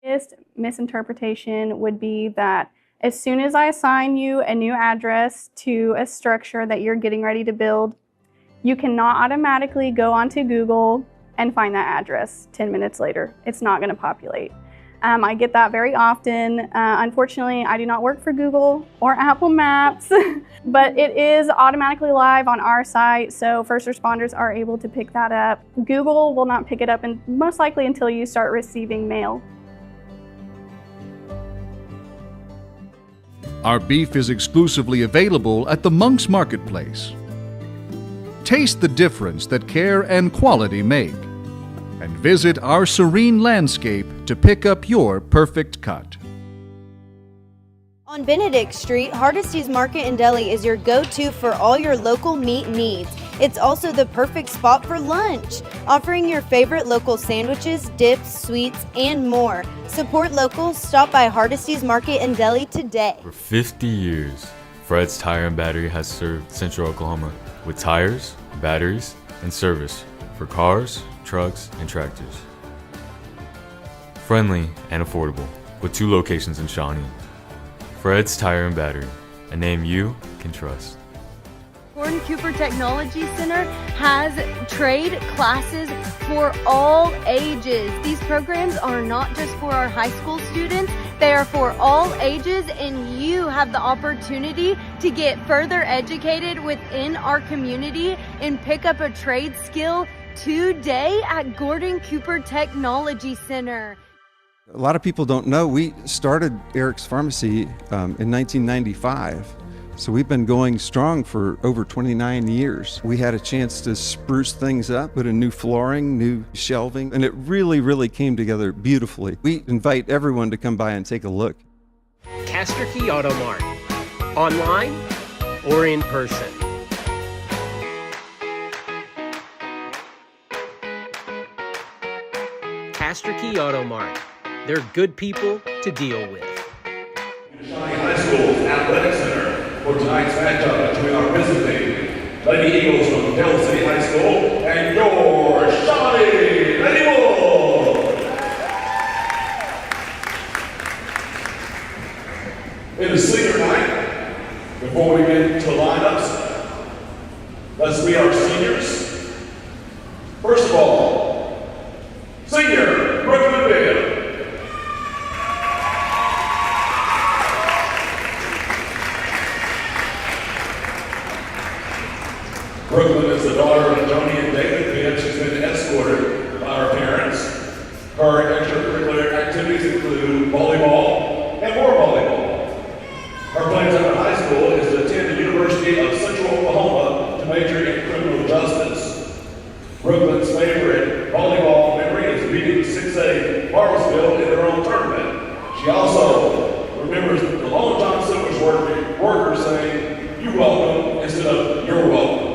biggest misinterpretation would be that as soon as I assign you a new address to a structure that you're getting ready to build, you cannot automatically go onto Google and find that address 10 minutes later. It's not going to populate. I get that very often. Unfortunately, I do not work for Google or Apple Maps, but it is automatically live on our site, so first responders are able to pick that up. Google will not pick it up, and most likely until you start receiving mail. Our beef is exclusively available at the Monk's Marketplace. Taste the difference that care and quality make, and visit our serene landscape to pick up your perfect cut. On Benedict Street, Hardesty's Market and Deli is your go-to for all your local meat needs. It's also the perfect spot for lunch, offering your favorite local sandwiches, dips, sweets, and more. Support local, stop by Hardesty's Market and Deli today. For 50 years, Fred's Tire and Battery has served Central Oklahoma with tires, batteries, and service for cars, trucks, and tractors. Friendly and affordable, with 2 locations in Shawnee. Fred's Tire and Battery, a name you can trust. Gordon Cooper Technology Center has trade classes for all ages. These programs are not just for our high school students, they are for all ages, and you have the opportunity to get further educated within our community and pick up a trade skill today at Gordon Cooper Technology Center. A lot of people don't know we started Eric's Pharmacy in 1995. So we've been going strong for over 29 years. We had a chance to spruce things up, put in new flooring, new shelving, and it really came together beautifully. We invite everyone to come by and take a look. Castor Key Auto Mart, online or in person. Castor Key Auto Mart. They're good people to deal with. Shawnee High School's Athletic Center for tonight's matchup between our visiting Lady Eagles from Dell City High School and your Shawnee Lady Wolves. It is senior night. Before we get to lineups, let's meet our seniors. First of all, senior Brooklyn Bale. Brooklyn is the daughter of Tony and David Bibb. She's been escorted by her parents. Her extracurricular activities include volleyball and more volleyball. Her plans after high school is to attend the University of Central Oklahoma to major in criminal justice. Brooklyn's favorite volleyball memory is beating 6A Bartlesville in their own tournament. She also remembers the Long John Silver's worker saying, "You welcome," instead of "you're welcome."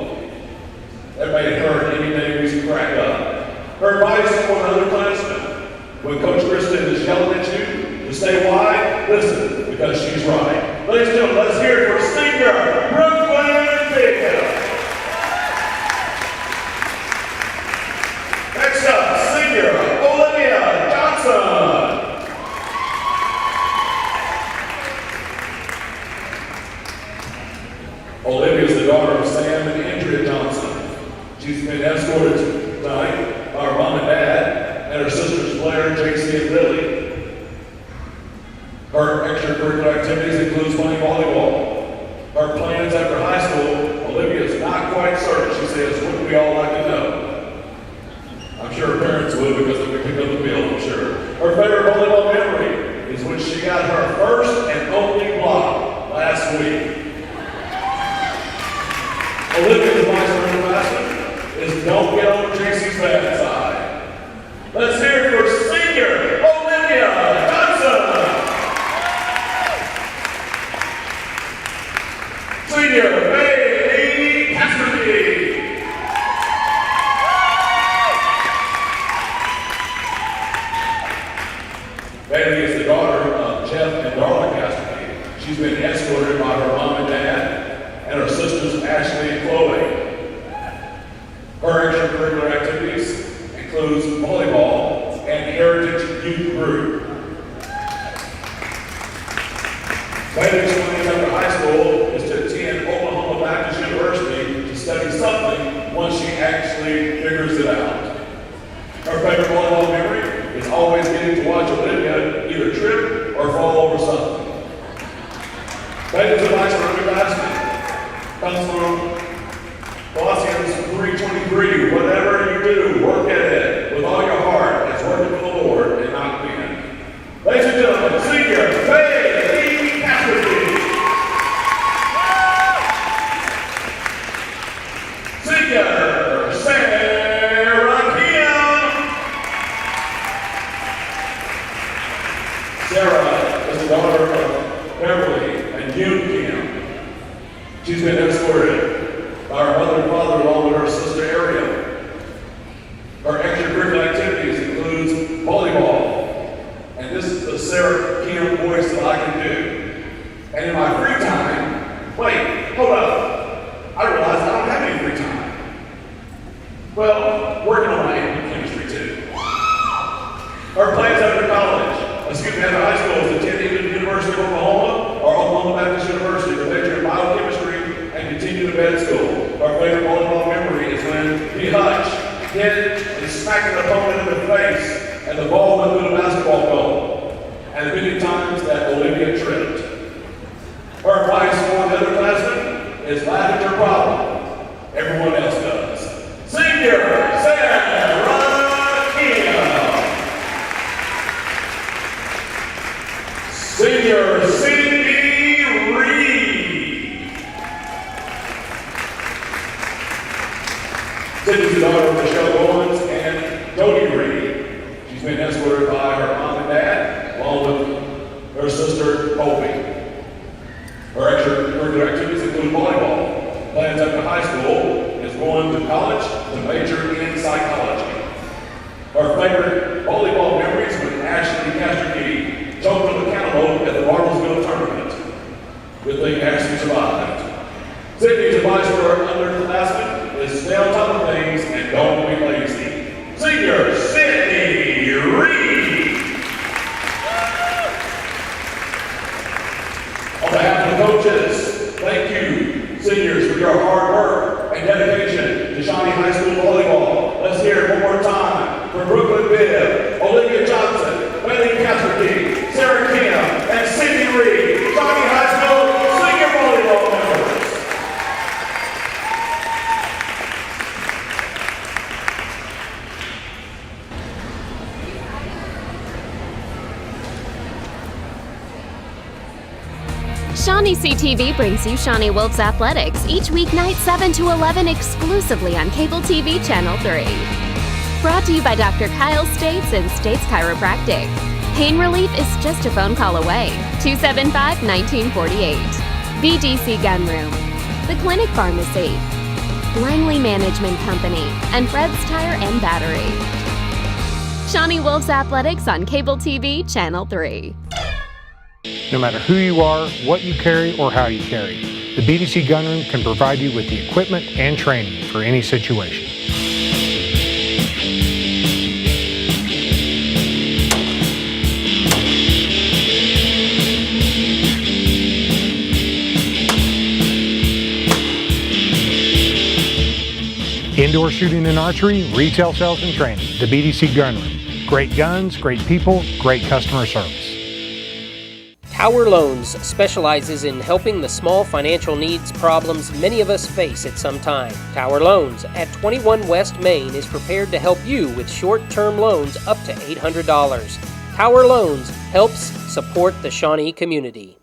That made her any day we crack up. Her advice for another classman: when Coach Kristen is yelling at you to stay wide, listen, because she's right. Ladies and gentlemen, let's hear it for senior Brooklyn Bale. Next up, senior Olivia Johnson. Olivia is the daughter of Sam and Andrea Johnson. She's been escorted tonight by her mom and dad and her sisters Blair, JC, and Lily. Her extracurricular activities include playing volleyball. Her plans after high school, Olivia is not quite certain. She says, "Wouldn't we all like to know?" I'm sure her parents would because they would pick up the bill, I'm sure. Her favorite volleyball memory is when she got her first and only block last week. Olivia's advice for underclassmen is don't get on JC's bad side. Let's hear it for senior Olivia Johnson. Senior Bailey Cassidy. Bailey is the daughter of Jeff and Darla Cassidy. She's been escorted by her mom and dad and her sisters Ashley and Chloe. Her extracurricular activities includes volleyball and Heritage Youth Group. favorite volleyball memory is when we hutch, hit, and smacked an opponent in the face, and the ball went through the basketball goal. And the many times that Olivia tripped. Her advice for the other classmen is laugh at your problem. Everyone else does. Senior Sarah Kim. Senior Cindy Reed. Cindy's the daughter of Michelle Owens and Tony Reed. She's been escorted by her mom and dad, along with her sister Colby. Her extracurricular activities include volleyball. Plans after high school is going to college to major in psychology. Her favorite volleyball memories with Ashley Casterkey, jumping on the cantaloupe at the Marblesville tournament. Good thing Ashley survived. Sydney's advice for her underclassmen is stay on top of things and don't be lazy. Senior Sydney Reed. On behalf of the coaches, thank you, seniors, for your hard work and dedication to Shawnee High School volleyball. Let's hear it one more time for Brooklyn Bibb, Olivia Johnson, Bailey Casterkey, Sarah Kim, and Cindy Reed, Shawnee High School senior volleyball members. ShawneeCTV brings you Shawnee Wolves Athletics each weeknight 7 to 11 exclusively on Cable TV Channel 3. Brought to you by Dr. Kyle States and States Chiropractic. Pain relief is just a phone call away. 275-1948. BDC Gun Room. The Clinic Pharmacy. Langley Management Company. And Fred's Tire and Battery. Shawnee Wolves Athletics on Cable TV Channel 3. No matter who you are, what you carry, or how you carry, the BDC Gun Room can provide you with the equipment and training for any situation. Indoor shooting and archery, retail sales and training, the BDC Gun Room. Great guns, great people, great customer service. Tower Loans specializes in helping the small financial needs problems many of us face at some time. Tower Loans at 21 West Main is prepared to help you with short-term loans up to $800. Tower Loans helps support the Shawnee community.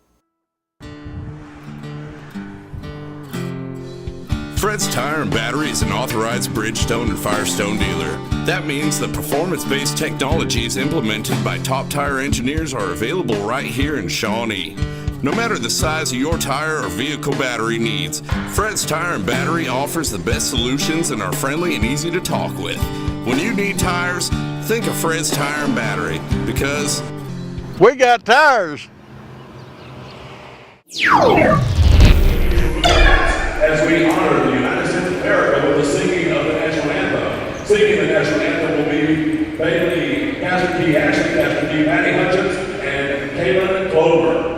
Fred's Tire and Battery is an authorized Bridgestone and Firestone dealer. That means the performance-based technologies implemented by top tire engineers are available right here in Shawnee. No matter the size of your tire or vehicle battery needs, Fred's Tire and Battery offers the best solutions and are friendly and easy to talk with. When you need tires, think of Fred's Tire and Battery, because we got tires. As we honor the United States of America with the singing of the national anthem. Singing the national anthem will be Bailey Casterkey, Ashley Casterkey, Maddie Hutchins, and Kaylin Clover.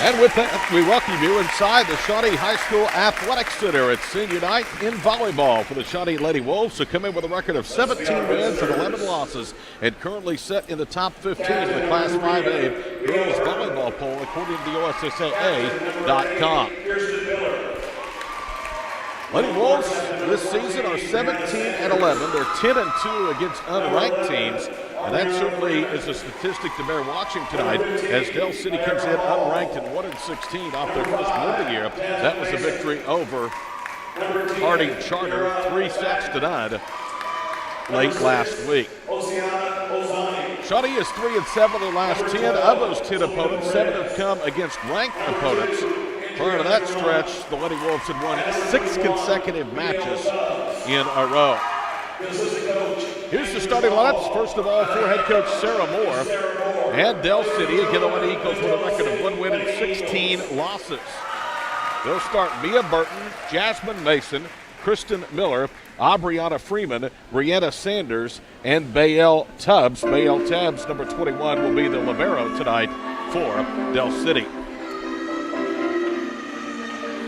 And with that, we welcome you inside the Shawnee High School Athletics Center at Senior Night in volleyball for the Shawnee Lady Wolves, who come in with a record of 17 wins and 11 losses and currently set in the top 15 in the Class 5A girls volleyball poll according to the OSSAA.com. Lady Wolves this season are 17-11. They're 10-2 against unranked teams. And that certainly is a statistic to bear watching tonight as Del City comes in unranked and 1-16 off their first win of the year. That was a victory over Harding Charter, 3-0 late last week. Shawnee is 3-7 in the last 10. Of those 10 opponents, 7 have come against ranked opponents. Prior to that stretch, the Lady Wolves had won 6 consecutive matches in a row. Here's the starting lineups. First of all, for head coach Sarah Moore and Del City. Again, the Lady Eagles with a record of 1 win and 16 losses. They'll start Mia Burton, Jasmine Mason, Kristen Miller, Aubriana Freeman, Brianna Sanders, and Bayel Tubbs. Bayel Tubbs, number 21, will be the libero tonight for Del City.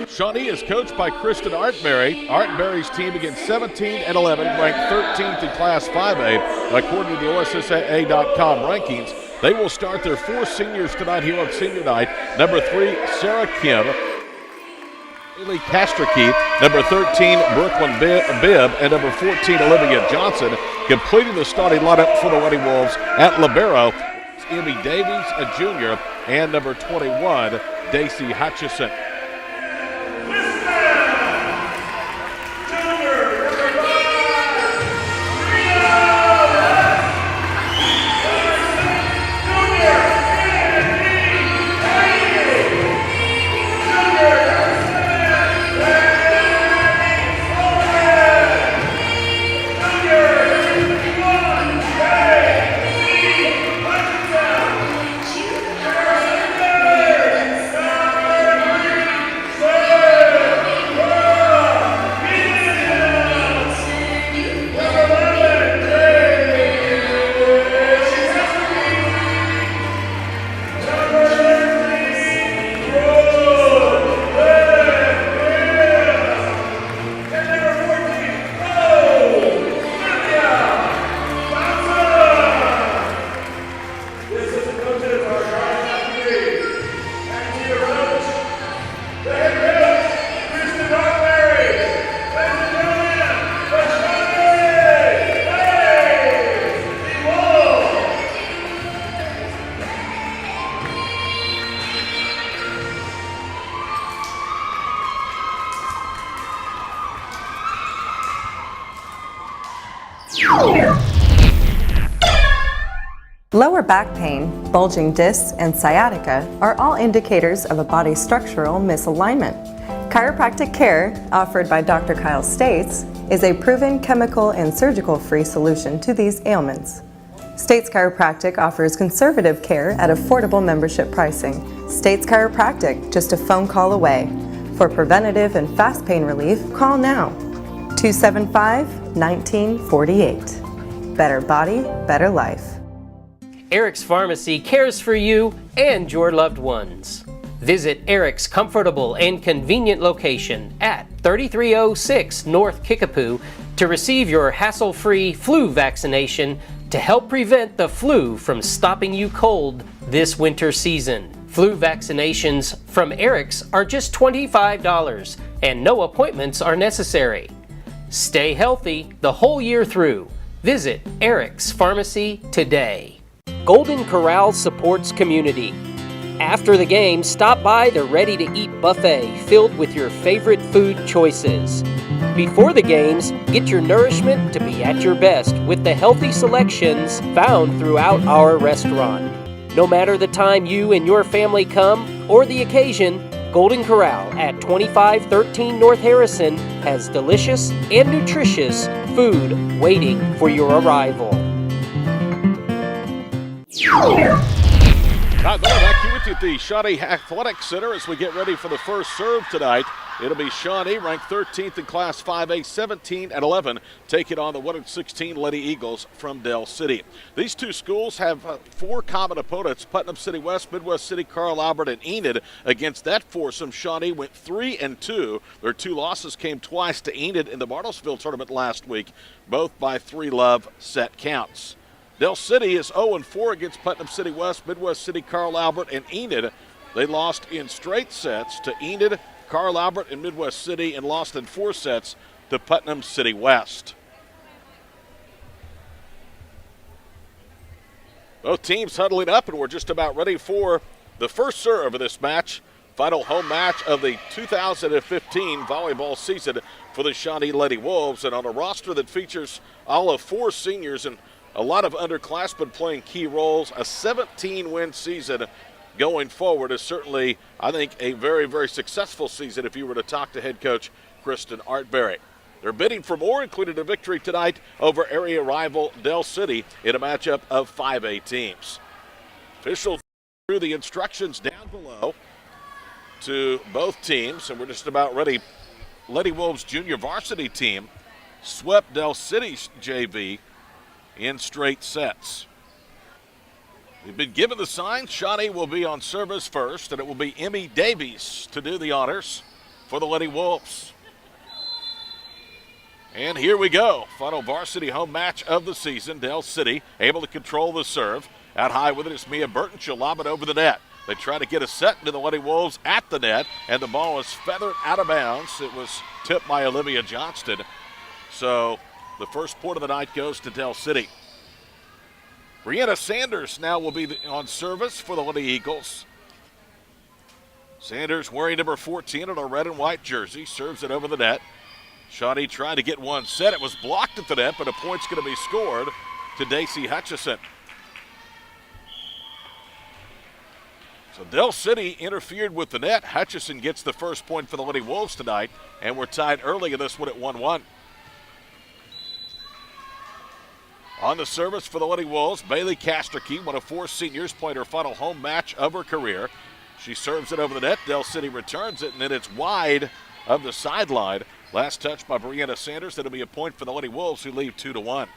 Shawnee is coached by Kristen Artberry. Artberry's team against 17-11, ranked 13th in Class 5A, according to the OSSAA.com rankings. They will start their 4 seniors tonight here on Senior Night. Number 3, Sarah Kim. Haley Casterkeith, number 13, Brooklyn Bibb, and number 14, Olivia Johnson. Completing the starting lineup for the Lady Wolves at libero, Emmy Davies, a junior, and number 21, Daisy Hutchison. Lower back pain, bulging discs, and sciatica are all indicators of a body structural misalignment. Chiropractic care, offered by Dr. Kyle States, is a proven chemical and surgical-free solution to these ailments. States Chiropractic offers conservative care at affordable membership pricing. States Chiropractic, just a phone call away. For preventative and fast pain relief, call now. 275-1948. Better body, better life. Eric's Pharmacy cares for you and your loved ones. Visit Eric's comfortable and convenient location at 3306 North Kickapoo to receive your hassle-free flu vaccination to help prevent the flu from stopping you cold this winter season. Flu vaccinations from Eric's are just $25 and no appointments are necessary. Stay healthy the whole year through. Visit Eric's Pharmacy today. Golden Corral supports community. After the game, stop by the ready-to-eat buffet filled with your favorite food choices. Before the games, get your nourishment to be at your best with the healthy selections found throughout our restaurant. No matter the time you and your family come or the occasion, Golden Corral at 2513 North Harrison has delicious and nutritious food waiting for your arrival. Back here with you at the Shawnee Athletic Center as we get ready for the first serve tonight. It'll be Shawnee, ranked 13th in Class 5A, 17-11, taking on the 1-16 Lady Eagles from Dell City. These two schools have 4 common opponents: Putnam City West, Midwest City, Carl Albert, and Enid. Against that foursome, Shawnee went 3-2. Their 2 losses came twice to Enid in the Bartlesville tournament last week, both by 3-love set counts. Dell City is 0-4 against Putnam City West, Midwest City, Carl Albert, and Enid. They lost in straight sets to Enid, Carl Albert, and Midwest City, and lost in 4 sets to Putnam City West. Both teams huddling up, and we're just about ready for the first serve of this match. Final home match of the 2015 volleyball season for the Shawnee Lady Wolves, and on a roster that features all of 4 seniors and a lot of underclassmen playing key roles. A 17-win season going forward is certainly, I think, a very, very successful season if you were to talk to head coach Kristen Artberry. They're bidding for more, including a victory tonight over area rival Dell City in a matchup of 5A teams. Officials threw the instructions down below to both teams, and we're just about ready. Lady Wolves junior varsity team swept Dell City's JV in straight sets. We've been given the sign. Shawnee will be on service first, and it will be Emmy Davies to do the honors for the Lady Wolves. And here we go. Final varsity home match of the season. Dell City able to control the serve. Out high with it is Mia Burton. She'll lob it over the net. They try to get a set into the Lady Wolves at the net, and the ball is feathered out of bounds. It was tipped by Olivia Johnston. So the first point of the night goes to Dell City. Brianna Sanders now will be on service for the Lady Eagles. Sanders wearing number 14 in a red and white jersey, serves it over the net. Shawnee trying to get one set. It was blocked at the net, but a point's going to be scored to Daisy Hutchison. So Dell City interfered with the net. Hutchison gets the first point for the Lady Wolves tonight, and we're tied early in this one at 1-1. On the service for the Lady Wolves, Bailey Casterkey, one of 4 seniors, played her final home match of her career. She serves it over the net. Dell City returns it, and then it's wide of the sideline. Last touch by Brianna Sanders. That'll be a point for the Lady Wolves, who lead 2-1.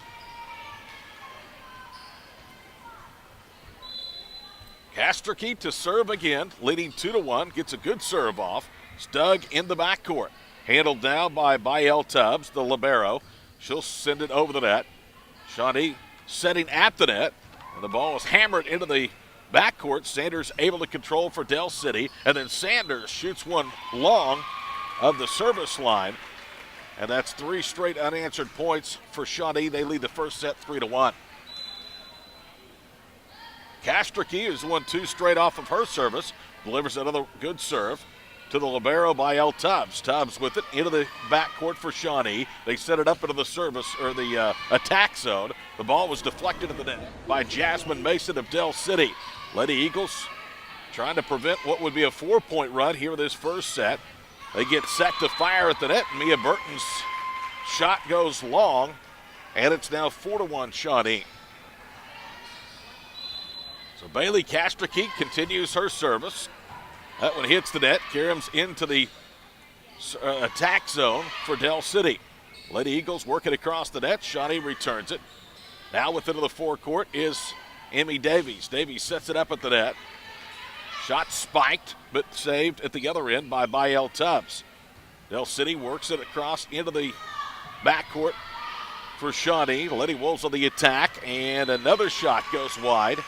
Casterkey to serve again, leading 2-1. Gets a good serve off. It's dug in the backcourt. Handled now by Bael Tubbs, the libero. She'll send it over the net. Shawnee setting at the net, and the ball is hammered into the backcourt. Sanders able to control for Dell City, and then Sanders shoots one long of the service line, and that's 3 straight unanswered points for Shawnee. They lead the first set 3-1. Casterkey has won 2 straight off of her service, delivers another good serve to the libero by L. Tubbs. Tubbs with it into the backcourt for Shawnee. They set it up into the service, or the attack zone. The ball was deflected at the net by Jasmine Mason of Dell City. Lady Eagles trying to prevent what would be a 4-point run here in this first set. They get set to fire at the net. Mia Burton's shot goes long, and it's now 4-1 Shawnee. So Bailey Casterkey continues her service. That one hits the net, carries into the attack zone for Dell City. Lady Eagles working across the net. Shawnee returns it. Now within the forecourt is Emmy Davies. Davies sets it up at the net. Shot spiked, but saved at the other end by Bael Tubbs. Dell City works it across into the backcourt for Shawnee. Lady Wolves on the attack, and another shot goes wide.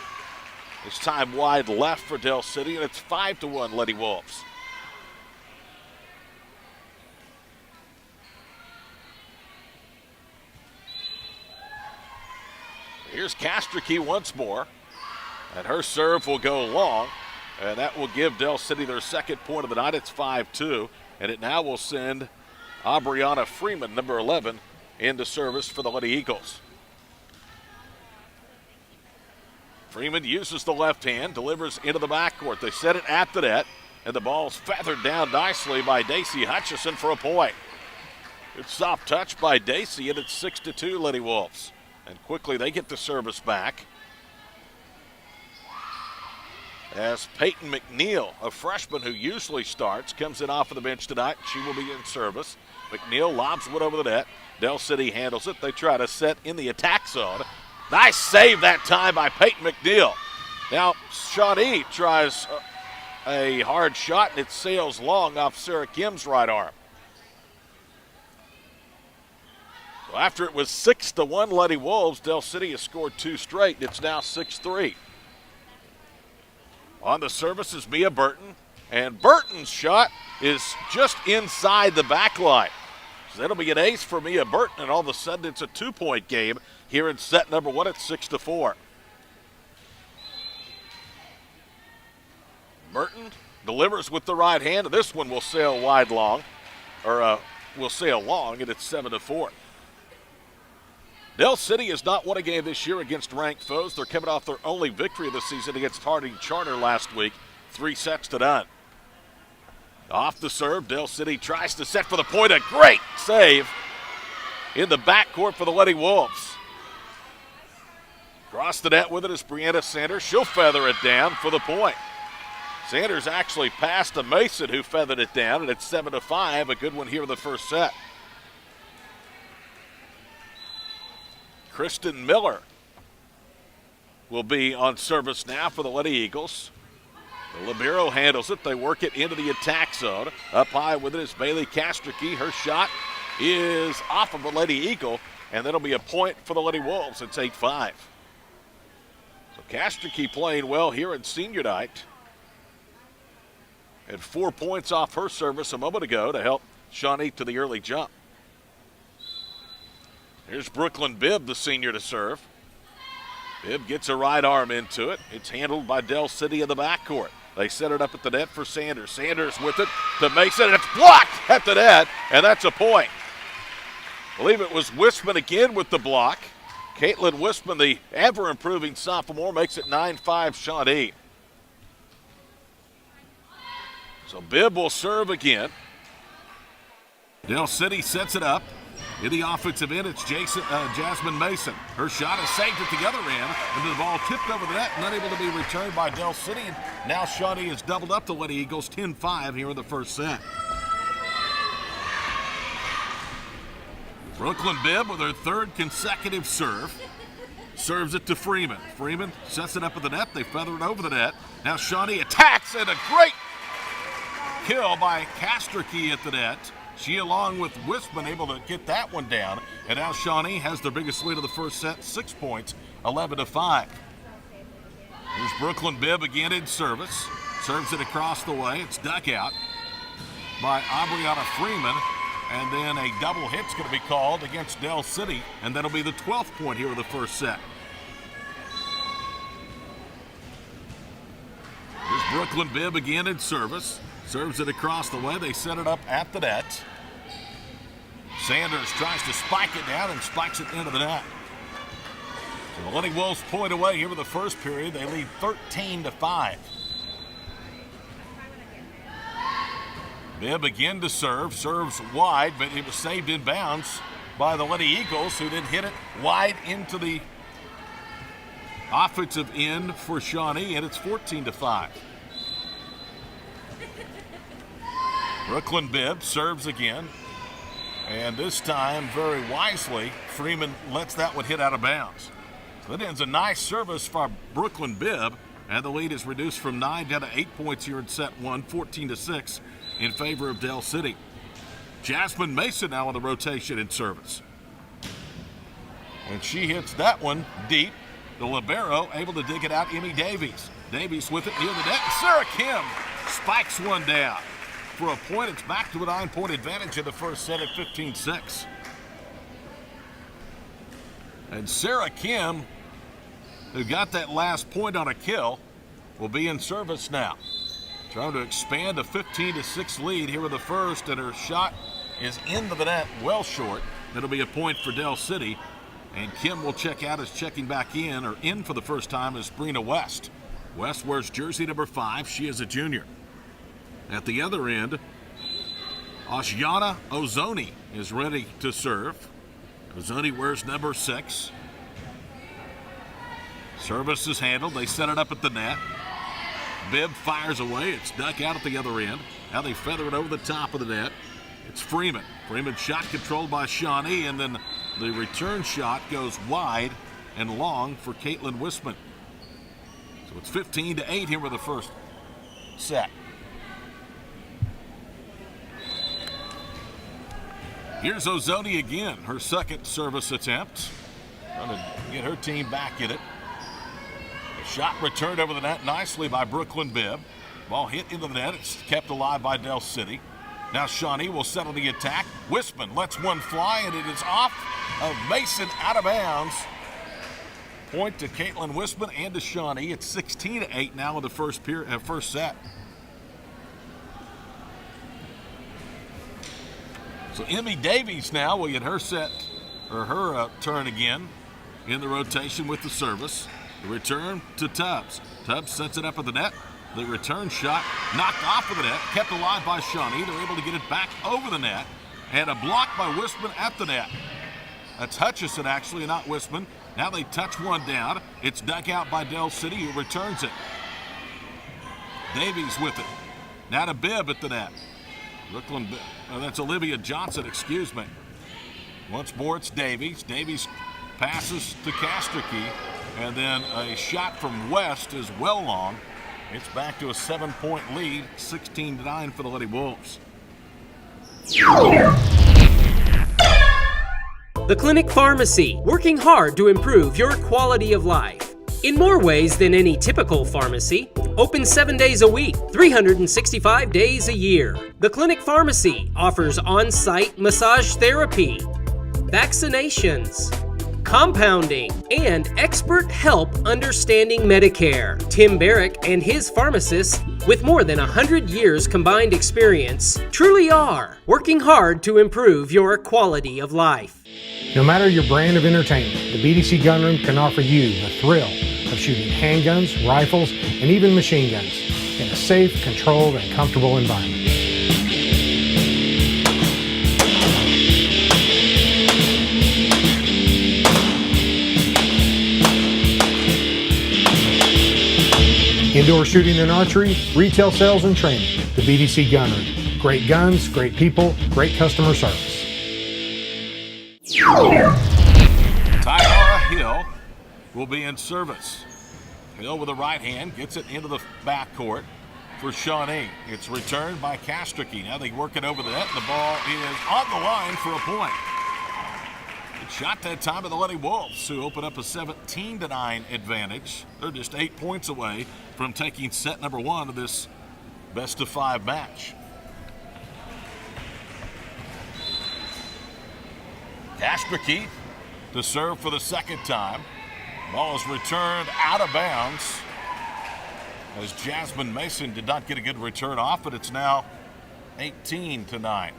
This time wide left for Dell City, and it's 5-1 Lady Wolves. Here's Casterkey once more, and her serve will go long, and that will give Dell City their second point of the night. It's 5-2, and it now will send Aubriana Freeman, number 11, into service for the Lady Eagles. Freeman uses the left hand, delivers into the backcourt. They set it at the net, and the ball's feathered down nicely by Daisy Hutchison for a point. Good soft touch by Daisy, and it's 6-2 Lady Wolves. And quickly they get the service back. as Peyton McNeil, a freshman who usually starts, comes in off of the bench tonight. She will be in service. McNeil lobs one over the net. Del City handles it. They try to set in the attack zone. Nice save that time by Peyton McNeil. Now Shawnee tries a hard shot, and it sails long off Sarah Kim's right arm. So after it was 6-1 Lady Wolves, Del City has scored 2 straight. It's now 6-3. On the service is Mia Burton, and Burton's shot is just inside the back line. So that'll be an ace for Mia Burton, and all of a sudden it's a 2-point game here in set number 1 at 6-4. Burton delivers with the right hand, and this one will sail wide long, or will sail long, and it's 7-4. Del City has not won a game this year against ranked foes. They're coming off their only victory of the season against Harding Charter last week, 3-0. Off the serve, Del City tries to set for the point. A great save in the backcourt for the Lady Wolves. Across the net with it is Brianna Sanders. She'll feather it down for the point. Sanders actually passed to Mason, who feathered it down, and it's 7-5. A good one here in the first set. Kristen Miller will be on service now for the Lady Eagles. The libero handles it. They work it into the attack zone. Up high with it is Bailey Kastricki. Her shot is off of the Lady Eagle, and that'll be a point for the Lady Wolves. It's 8-5. So Kastricki playing well here in senior night. Had 4 points off her service a moment ago to help Shawnee to the early jump. Here's Brooklyn Bibb, the senior, to serve. Bibb gets a right arm into it. It's handled by Del City in the backcourt. They set it up at the net for Sanders. Sanders with it to Mason, and it's blocked at the net, and that's a point. I believe it was Wisman again with the block. Caitlin Wisman, the ever-improving sophomore, makes it 9-5 Shawnee. So Bibb will serve again. Del City sets it up. In the offensive end, it's Jasmine Mason. Her shot is saved at the other end, and the ball tipped over the net, not able to be returned by Del City. And now Shawnee has doubled up the Lady Eagles 10-5 here in the first set. Brooklyn Bibb with her 3rd consecutive serve. Serves it to Freeman. Freeman sets it up at the net. They feather it over the net. Now Shawnee attacks, and a great kill by Kastricki at the net. She, along with Wisman, able to get that one down. And now Shawnee has their biggest lead of the first set, 6 points, 11-5. Here's Brooklyn Bibb again in service. Serves it across the way. It's dug out by Aubriana Freeman. And then a double hit's going to be called against Del City. And that'll be the 12th point here of the first set. Here's Brooklyn Bibb again in service. Serves it across the way. They set it up at the net. Sanders tries to spike it down and spikes it into the net. So the Lady Wolves point away here with the first period. They lead 13-5. Bibb again to serve. Serves wide, but it was saved in bounds by the Lady Eagles, who then hit it wide into the offensive end for Shawnee, and it's 14-5. Brooklyn Bibb serves again, and this time, very wisely, Freeman lets that one hit out of bounds. So that ends a nice service for Brooklyn Bibb, and the lead is reduced from 9 down to 8 points here in set 1, 14-6 in favor of Del City. Jasmine Mason now on the rotation in service. And she hits that one deep. The libero able to dig it out, Emmy Davies. Davies with it near the net. Sarah Kim spikes one down. For a point, it's back to a 9-point advantage in the first set at 15-6. And Sarah Kim, who got that last point on a kill, will be in service now. Trying to expand a 15-6 lead here with the first, and her shot is into the net, well short. It'll be a point for Del City. And Kim will check out as checking back in, or in for the first time, is Brina West. West wears jersey number 5. She is a junior. At the other end, Ashiana Ozoni is ready to serve. Ozoni wears number 6. Service is handled. They set it up at the net. Bibb fires away. It's dug out at the other end. Now they feather it over the top of the net. It's Freeman. Freeman shot controlled by Shawnee, and then the return shot goes wide and long for Caitlin Wisman. So it's 15-8 here with the first set. Here's Ozoni again, her second service attempt. Trying to get her team back in it. The shot returned over the net nicely by Brooklyn Bibb. Ball hit into the net. It's kept alive by Del City. Now Shawnee will settle the attack. Wisman lets one fly, and it is off of Mason, out of bounds. Point to Caitlin Wisman and to Shawnee. It's 16-8 now in the first set. So Emmy Davies now will get her turn again in the rotation with the service. The return to Tubbs. Tubbs sets it up at the net. The return shot knocked off of the net, kept alive by Shawnee. They're able to get it back over the net, and a block by Wisman at the net. That's Hutchison actually, not Wisman. Now they touch one down. It's dug out by Del City, who returns it. Davies with it. Now to Bibb at the net. That's Olivia Johnson, excuse me. Once more, it's Davies. Davies passes to Kastricki, and then a shot from West is well long. It's back to a 7-point lead, 16-9 for the Lady Wolves. The Clinic Pharmacy, working hard to improve your quality of life. In more ways than any typical pharmacy, open 7 days a week, 365 days a year. The Clinic Pharmacy offers on-site massage therapy, vaccinations, compounding, and expert help understanding Medicare. Tim Barrick and his pharmacists, with more than 100 years combined experience, truly are working hard to improve your quality of life. No matter your brand of entertainment, the BDC Gunroom can offer you the thrill of shooting handguns, rifles, and even machine guns in a safe, controlled, and comfortable environment. Indoor shooting and archery, retail sales and training. The BDC Gunroom. Great guns, great people, great customer service. Tyara Hill will be in service. Hill with the right hand gets it into the backcourt for Shawnee. It's returned by Kastricki. Now they work it over the net. The ball is on the line for a point. Good shot that time by the Lady Wolves, who open up a 17-9 advantage. They're just 8 points away from taking set number one of this best-of-5 match. Kastricki to serve for the second time. Ball is returned out of bounds as Jasmine Mason did not get a good return off, but it's now 18-9.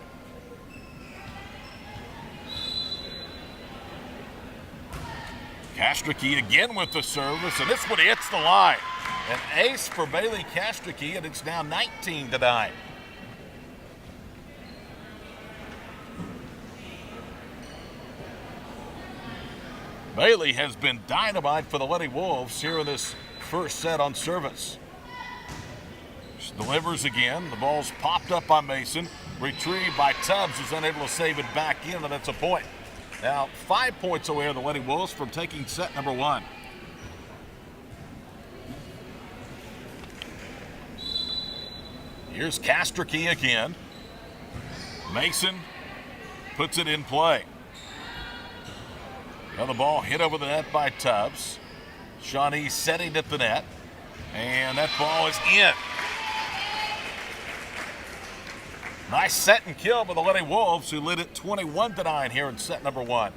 Kastricki again with the service, and this one hits the line. An ace for Bailey Kastricki, and it's now 19-9. Bailey has been dynamite for the Lady Wolves here in this first set on service. She delivers again. The ball's popped up by Mason. Retrieved by Tubbs, who's unable to save it back in, and that's a point. Now 5 points away are the Lady Wolves from taking set number one. Here's Kastricki again. Mason puts it in play. Now the ball hit over the net by Tubbs. Shawnee setting at the net. And that ball is in. Nice set and kill by the Lady Wolves, who lead it 21-9 here in set number one.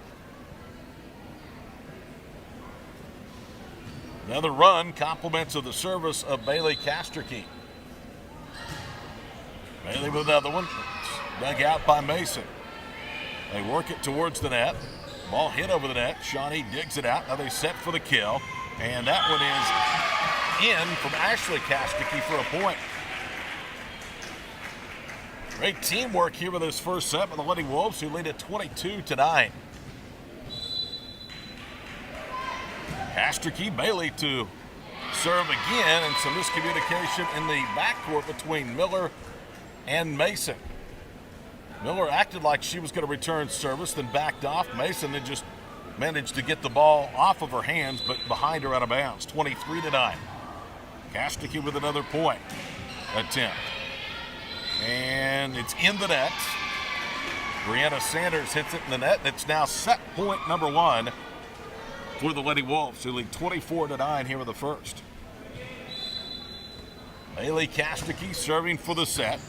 Another run compliments of the service of Bailey Kastricki. Bailey with another one. Dug out by Mason. They work it towards the net. Ball hit over the net. Shawnee digs it out. Now they set for the kill. And that one is in from Ashley Kastricki for a point. Great teamwork here with this first set by the Lady Wolves, who lead at 22-9. Kastricki, Bailey to serve again, and some miscommunication in the backcourt between Miller and Mason. Miller acted like she was going to return service, then backed off. Mason then just managed to get the ball off of her hands, but behind her out of bounds. 23-9. Kastricki with another point attempt. And it's in the net. Brianna Sanders hits it in the net, and it's now set point number 1 for the Lady Wolves, who lead 24-9 here in the first. Bailey Kastricki serving for the set.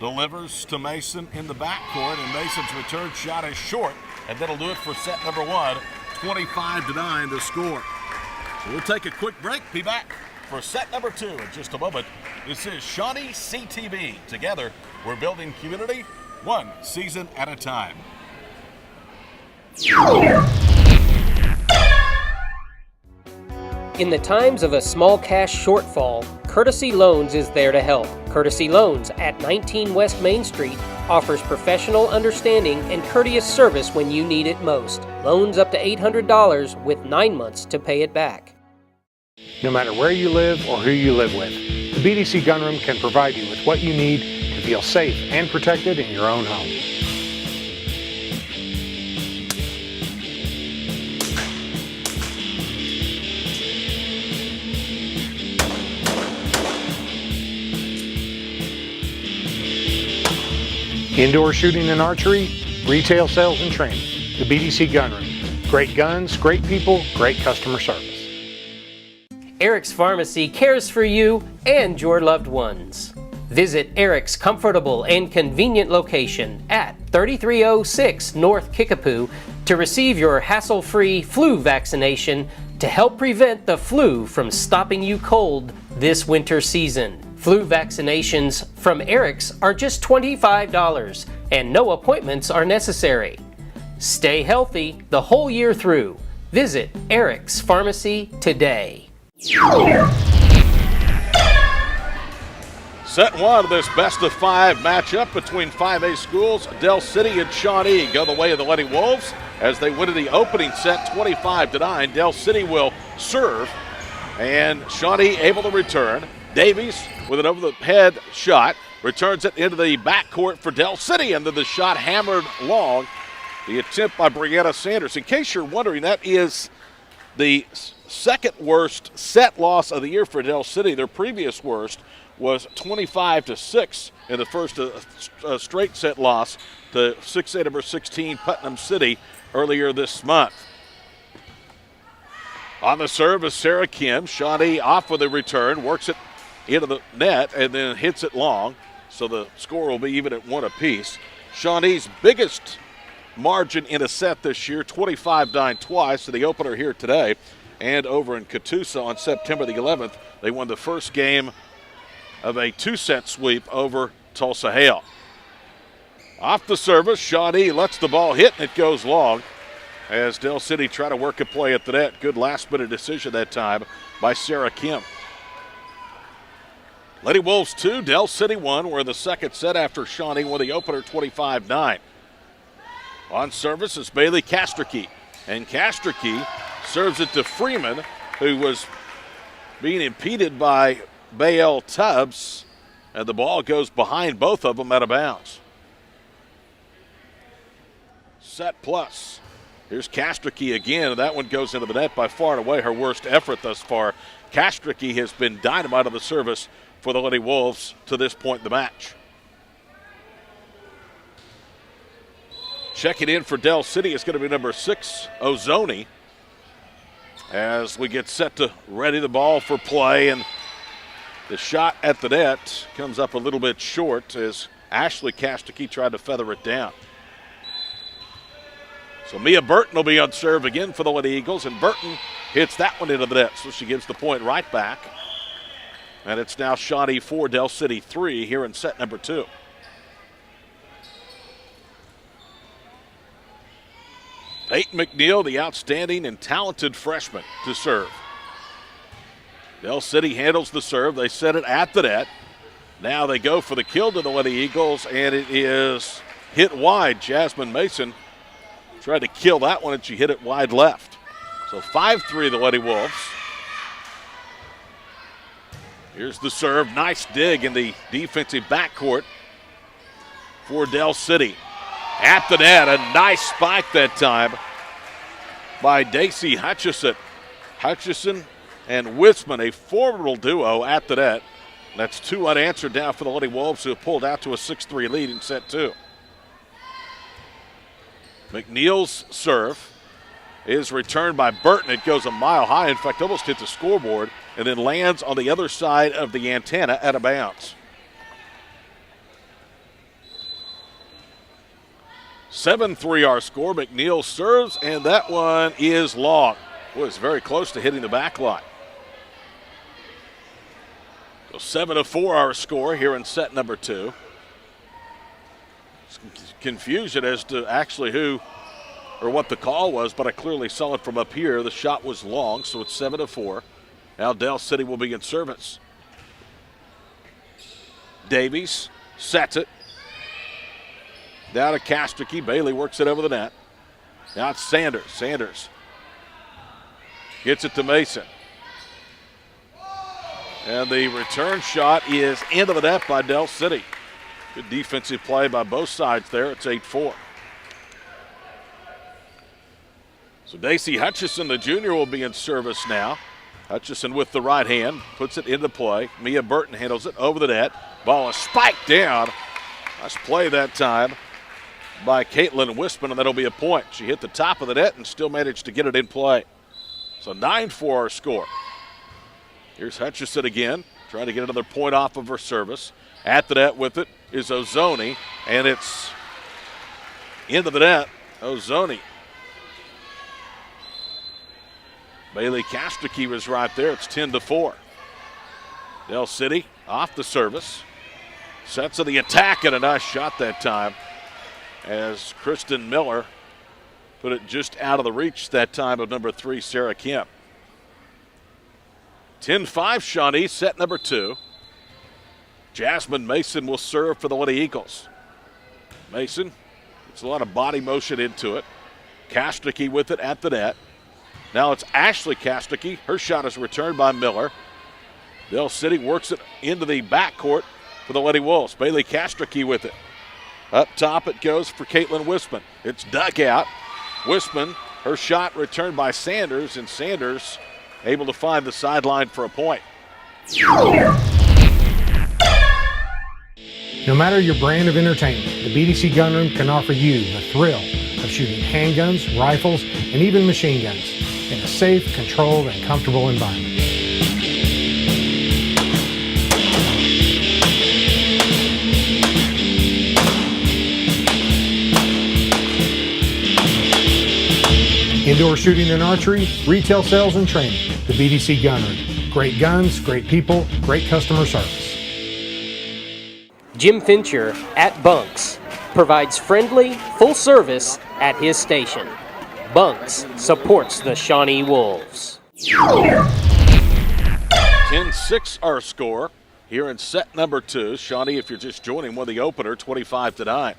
Delivers to Mason in the backcourt, and Mason's return shot is short, and that'll do it for set number 1. 25-9 to score. So we'll take a quick break. Be back for set number 2 in just a moment. This is ShawneeCTV. Together, we're building community one season at a time. In the times of a small cash shortfall, Courtesy Loans is there to help. Courtesy Loans at 19 West Main Street offers professional understanding and courteous service when you need it most. Loans up to $800 with 9 months to pay it back. No matter where you live or who you live with, the BDC Gunroom can provide you with what you need to feel safe and protected in your own home. Indoor shooting and archery, retail sales and training. The BDC Gunroom. Great guns, great people, great customer service. Eric's Pharmacy cares for you and your loved ones. Visit Eric's comfortable and convenient location at 3306 North Kickapoo to receive your hassle-free flu vaccination to help prevent the flu from stopping you cold this winter season. Flu vaccinations from Eric's are just $25 and no appointments are necessary. Stay healthy the whole year through. Visit Eric's Pharmacy today. Set 1 of this best of 5 matchup between 5A schools. Del City and Shawnee go the way of the Lady Wolves as they win in the opening set 25-9. Del City will serve and Shawnee able to return. Davies with an over-the-head shot returns it into the backcourt for Del City, and then the shot hammered long. The attempt by Brianna Sanders. In case you're wondering, that is the second worst set loss of the year for Del City. Their previous worst was 25-6 in the first straight set loss to 6A number 16 Putnam City earlier this month. On the serve is Sarah Kim. Shawnee off with a return, works it into the net and then hits it long, so the score will be even at 1 apiece. Shawnee's biggest margin in a set this year, 25-9 twice, to the opener here today and over in Catoosa on September the 11th. They won the first game of a 2-set sweep over Tulsa Hale. Off the service, Shawnee lets the ball hit and it goes long as Del City try to work a play at the net. Good last-minute decision that time by Sarah Kim. Lady Wolves 2, Del City 1. We're in the second set after Shawnee won the opener 25-9. On service is Bailey Kastricki. And Kastricki serves it to Freeman, who was being impeded by Bael Tubbs. And the ball goes behind both of them out of bounds. Set plus. Here's Kastricki again, and that one goes into the net. By far and away her worst effort thus far. Kastricki has been dynamite on the service for the Lady Wolves to this point in the match. Checking in for Del City is going to be number 6, Ozoni. As we get set to ready the ball for play, and the shot at the net comes up a little bit short as Ashley Kastricki tried to feather it down. So Mia Burton will be on serve again for the Lady Eagles, and Burton hits that one into the net, so she gives the point right back. And it's now Shawnee 4, Del City 3 here in set number 2. Peyton McNeil, the outstanding and talented freshman, to serve. Del City handles the serve. They set it at the net. Now they go for the kill to the Lady Eagles, and it is hit wide. Jasmine Mason tried to kill that one, and she hit it wide left. So 5-3 the Lady Wolves. Here's the serve. Nice dig in the defensive backcourt for Del City. At the net, a nice spike that time by Daisy Hutchison. Hutchison and Wisman, a formidable duo at the net. That's 2 unanswered now for the Lady Wolves, who have pulled out to a 6-3 lead in set 2. McNeil's serve is returned by Burton. It goes a mile high, in fact, almost hit the scoreboard, and then lands on the other side of the antenna out of bounds. 7-3 our score. McNeil serves, and that one is long. Was very close to hitting the back line. So 7-4 our score here in set number 2. Some confusion as to actually who or what the call was, but I clearly saw it from up here. The shot was long, so it's 7-4. Now Del City will be in service. Davies sets it. Down to Kastricki. Bailey works it over the net. Now it's Sanders. Sanders gets it to Mason. And the return shot is into the net by Del City. Good defensive play by both sides there. It's 8-4. So Daisy Hutchison, the junior, will be in service now. Hutchison with the right hand, puts it into play. Mia Burton handles it over the net. Ball is spiked down. Nice play that time by Caitlin Wisman, and that'll be a point. She hit the top of the net and still managed to get it in play. So 9-4 our score. Here's Hutchison again, trying to get another point off of her service. At the net with it is Ozoni, and it's into the net. Ozoni. Bailey Kastricki was right there. It's 10-4. Del City off the service. Sets of the attack, and a nice shot that time as Kristen Miller put it just out of the reach that time of number 3, Sarah Kemp. 10-5 Shawnee, set number 2. Jasmine Mason will serve for the Lady Eagles. Mason gets a lot of body motion into it. Kastricki with it at the net. Now it's Ashley Kastricki. Her shot is returned by Miller. Del City works it into the backcourt for the Lady Wolves. Bailey Kastricki with it. Up top it goes for Caitlin Wisman. It's dug out. Wisman, her shot returned by Sanders, and Sanders able to find the sideline for a point. No matter your brand of entertainment, the BDC Gunroom can offer you the thrill of shooting handguns, rifles, and even machine guns in a safe, controlled, and comfortable environment. Indoor shooting and archery, retail sales and training, the BDC Gunroom. Great guns, great people, great customer service. Jim Fincher at Bunks provides friendly, full service at his station. Bunks supports the Shawnee Wolves. 10-6 our score here in set number 2. Shawnee, if you're just joining, won the opener 25-9.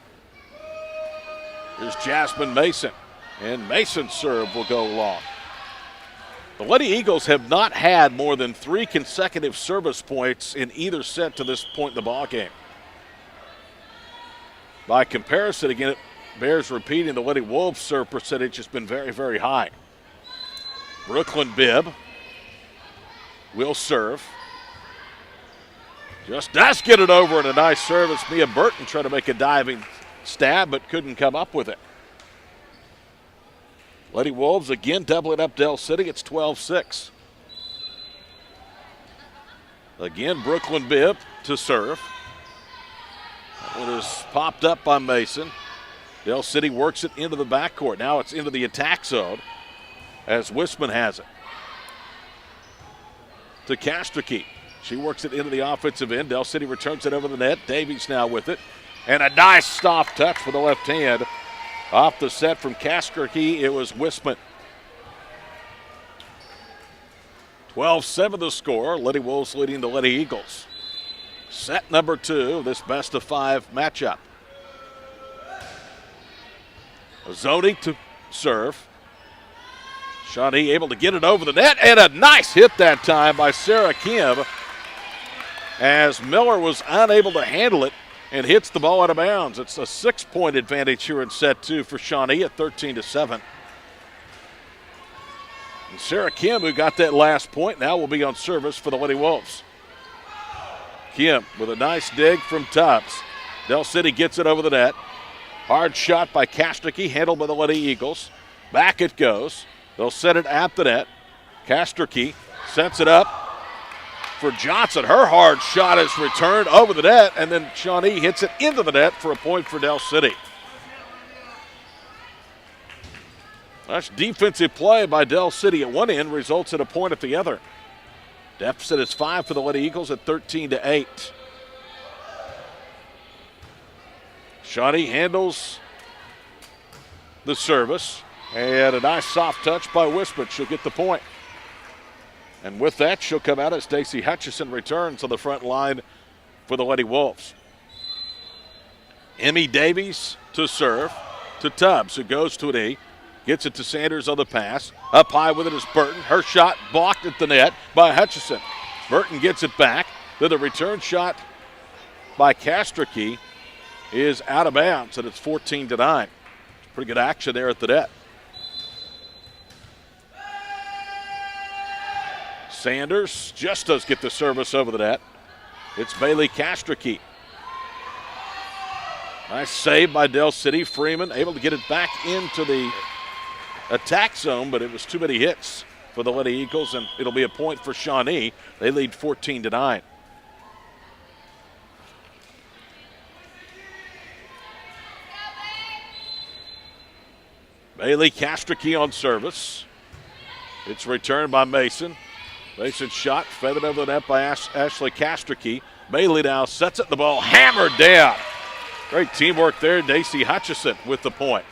Here's Jasmine Mason, and Mason's serve will go long. The Lady Eagles have not had more than 3 consecutive service points in either set to this point in the ballgame. By comparison, again, it bears repeating, the Lady Wolves serve percentage has been very, very high. Brooklyn Bibb will serve. Just does get it over in a nice service. Mia Burton tried to make a diving stab, but couldn't come up with it. Lady Wolves again doubling up Del City. It's 12-6. Again, Brooklyn Bibb to serve. That one is popped up by Mason. Del City works it into the backcourt. Now it's into the attack zone as Wisman has it. To Kastricki. She works it into the offensive end. Del City returns it over the net. Davies now with it. And a nice soft touch with the left hand. Off the set from Kastricki, it was Wisman. 12-7 the score. Lady Wolves leading the Lady Eagles. Set number 2, this best-of-5 matchup. Zoni to serve. Shawnee able to get it over the net, and a nice hit that time by Sarah Kim. as Miller was unable to handle it and hits the ball out of bounds. It's a 6-point advantage here in set 2 for Shawnee at 13-7. And Sarah Kim, who got that last point, now will be on service for the Lady Wolves. Kim with a nice dig from Tubbs. Del City gets it over the net. Hard shot by Kastricki, handled by the Lady Eagles. Back it goes. They'll set it at the net. Kastricki sets it up for Johnson. Her hard shot is returned over the net, and then Shawnee hits it into the net for a point for Del City. That's defensive play by Del City at one end, results in a point at the other. Deficit is 5 for the Lady Eagles at 13-8. Shawnee handles the service, and a nice soft touch by Wisbett. She'll get the point. And with that, she'll come out as Stacey Hutchison returns on the front line for the Lady Wolves. Emmy Davies to serve to Tubbs, who goes to an E. Gets it to Sanders on the pass. Up high with it is Burton. Her shot blocked at the net by Hutchison. Burton gets it back. Then the return shot by Kastricki is out of bounds, and it's 14-9. Pretty good action there at the net. Sanders just does get the service over the net. It's Bailey Kastricki. Nice save by Del City. Freeman able to get it back into the attack zone, but it was too many hits for the Lady Eagles, and it'll be a point for Shawnee. They lead 14-9. Bailey Kastricki on service. It's returned by Mason. Mason's shot feathered over the net by Ashley Kastricki. Bailey now sets it, the ball hammered down. Great teamwork there. Daisy Hutchison with the point.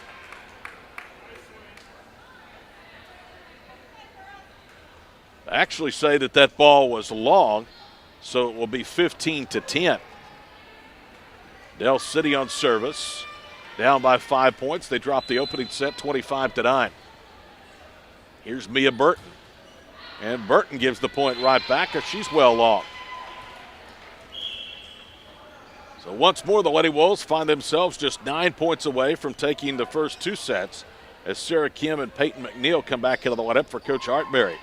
Actually say that ball was long, so it will be 15-10. Del City on service, down by 5 points. They drop the opening set 25-9. Here's Mia Burton, and Burton gives the point right back as she's well long. So once more, the Lady Wolves find themselves just 9 points away from taking the first 2 sets as Sarah Kim and Peyton McNeil come back into the lineup for Coach Hartberry.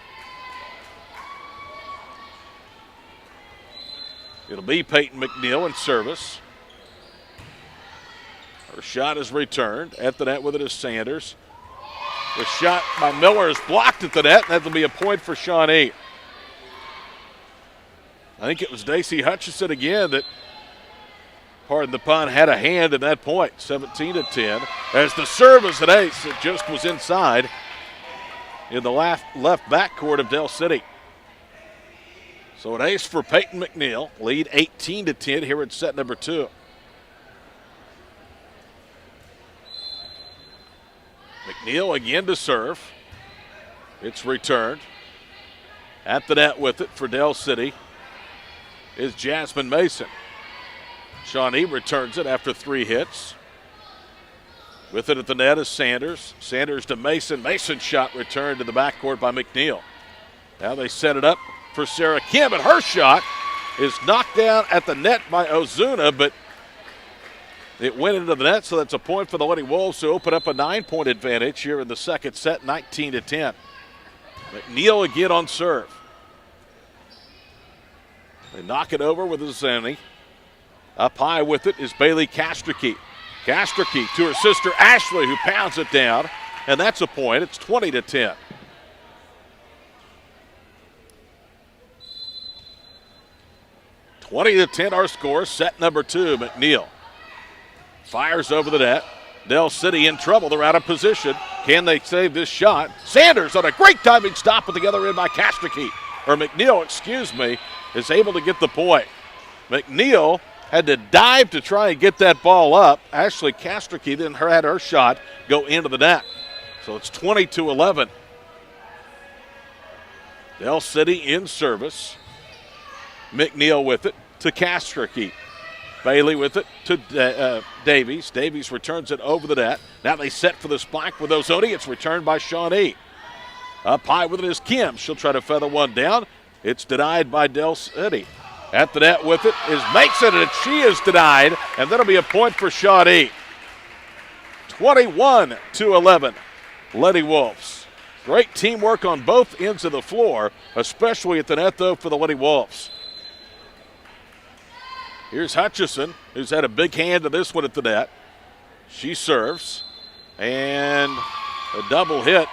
It'll be Peyton McNeil in service. Her shot is returned. At the net with it is Sanders. The shot by Miller is blocked at the net, and that'll be a point for Shawnee. I think it was Daisy Hutchison again that, pardon the pun, had a hand in that point. 17-10. As the serve is an ace, it just was inside in the left backcourt of Del City. So an ace for Peyton McNeil, lead 18-10 here in set number 2. McNeil again to serve. It's returned. At the net with it for Del City is Jasmine Mason. Shawnee returns it after 3 hits. With it at the net is Sanders. Sanders to Mason. Mason's shot returned to the backcourt by McNeil. Now they set it up for Sarah Kim, and her shot is knocked down at the net by Ozuna, but it went into the net, so that's a point for the Lady Wolves to open up a 9-point advantage here in the second set, 19-10. McNeil again on serve. They knock it over with Ozuna. Up high with it is Bailey Kastricki. Kastricki to her sister Ashley, who pounds it down, and that's a point. It's 20-10. Our score, set number 2. McNeil fires over the net. Del City in trouble. They're out of position. Can they save this shot? Sanders on a great timing stop at the other end by Kastricki. Or McNeil, excuse me, is able to get the point. McNeil had to dive to try and get that ball up. Ashley Kastricki then had her shot go into the net. So it's 20-11. Del City in service. McNeil with it to Kastricki. Bailey with it to Davies. Davies returns it over the net. Now they set for the spike with Ozoni. It's returned by Shawnee. Up high with it is Kim. She'll try to feather one down. It's denied by Del City. At the net with it is Mason, and she is denied, and that'll be a point for Shawnee. 21-11, Lady Wolves. Great teamwork on both ends of the floor, especially at the net, though, for the Lady Wolves. Here's Hutchison, who's had a big hand to this one at the net. She serves, and a double hit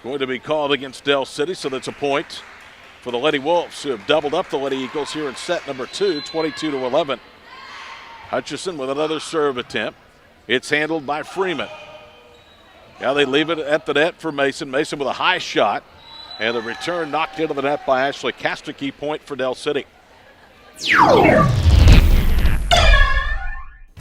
going to be called against Del City, so that's a point for the Lady Wolves, who have doubled up the Lady Eagles here in set number 2, 22-11. Hutchison with another serve attempt. It's handled by Freeman. Now they leave it at the net for Mason. Mason with a high shot, and the return knocked into the net by Ashley Kastricki. Point for Del City.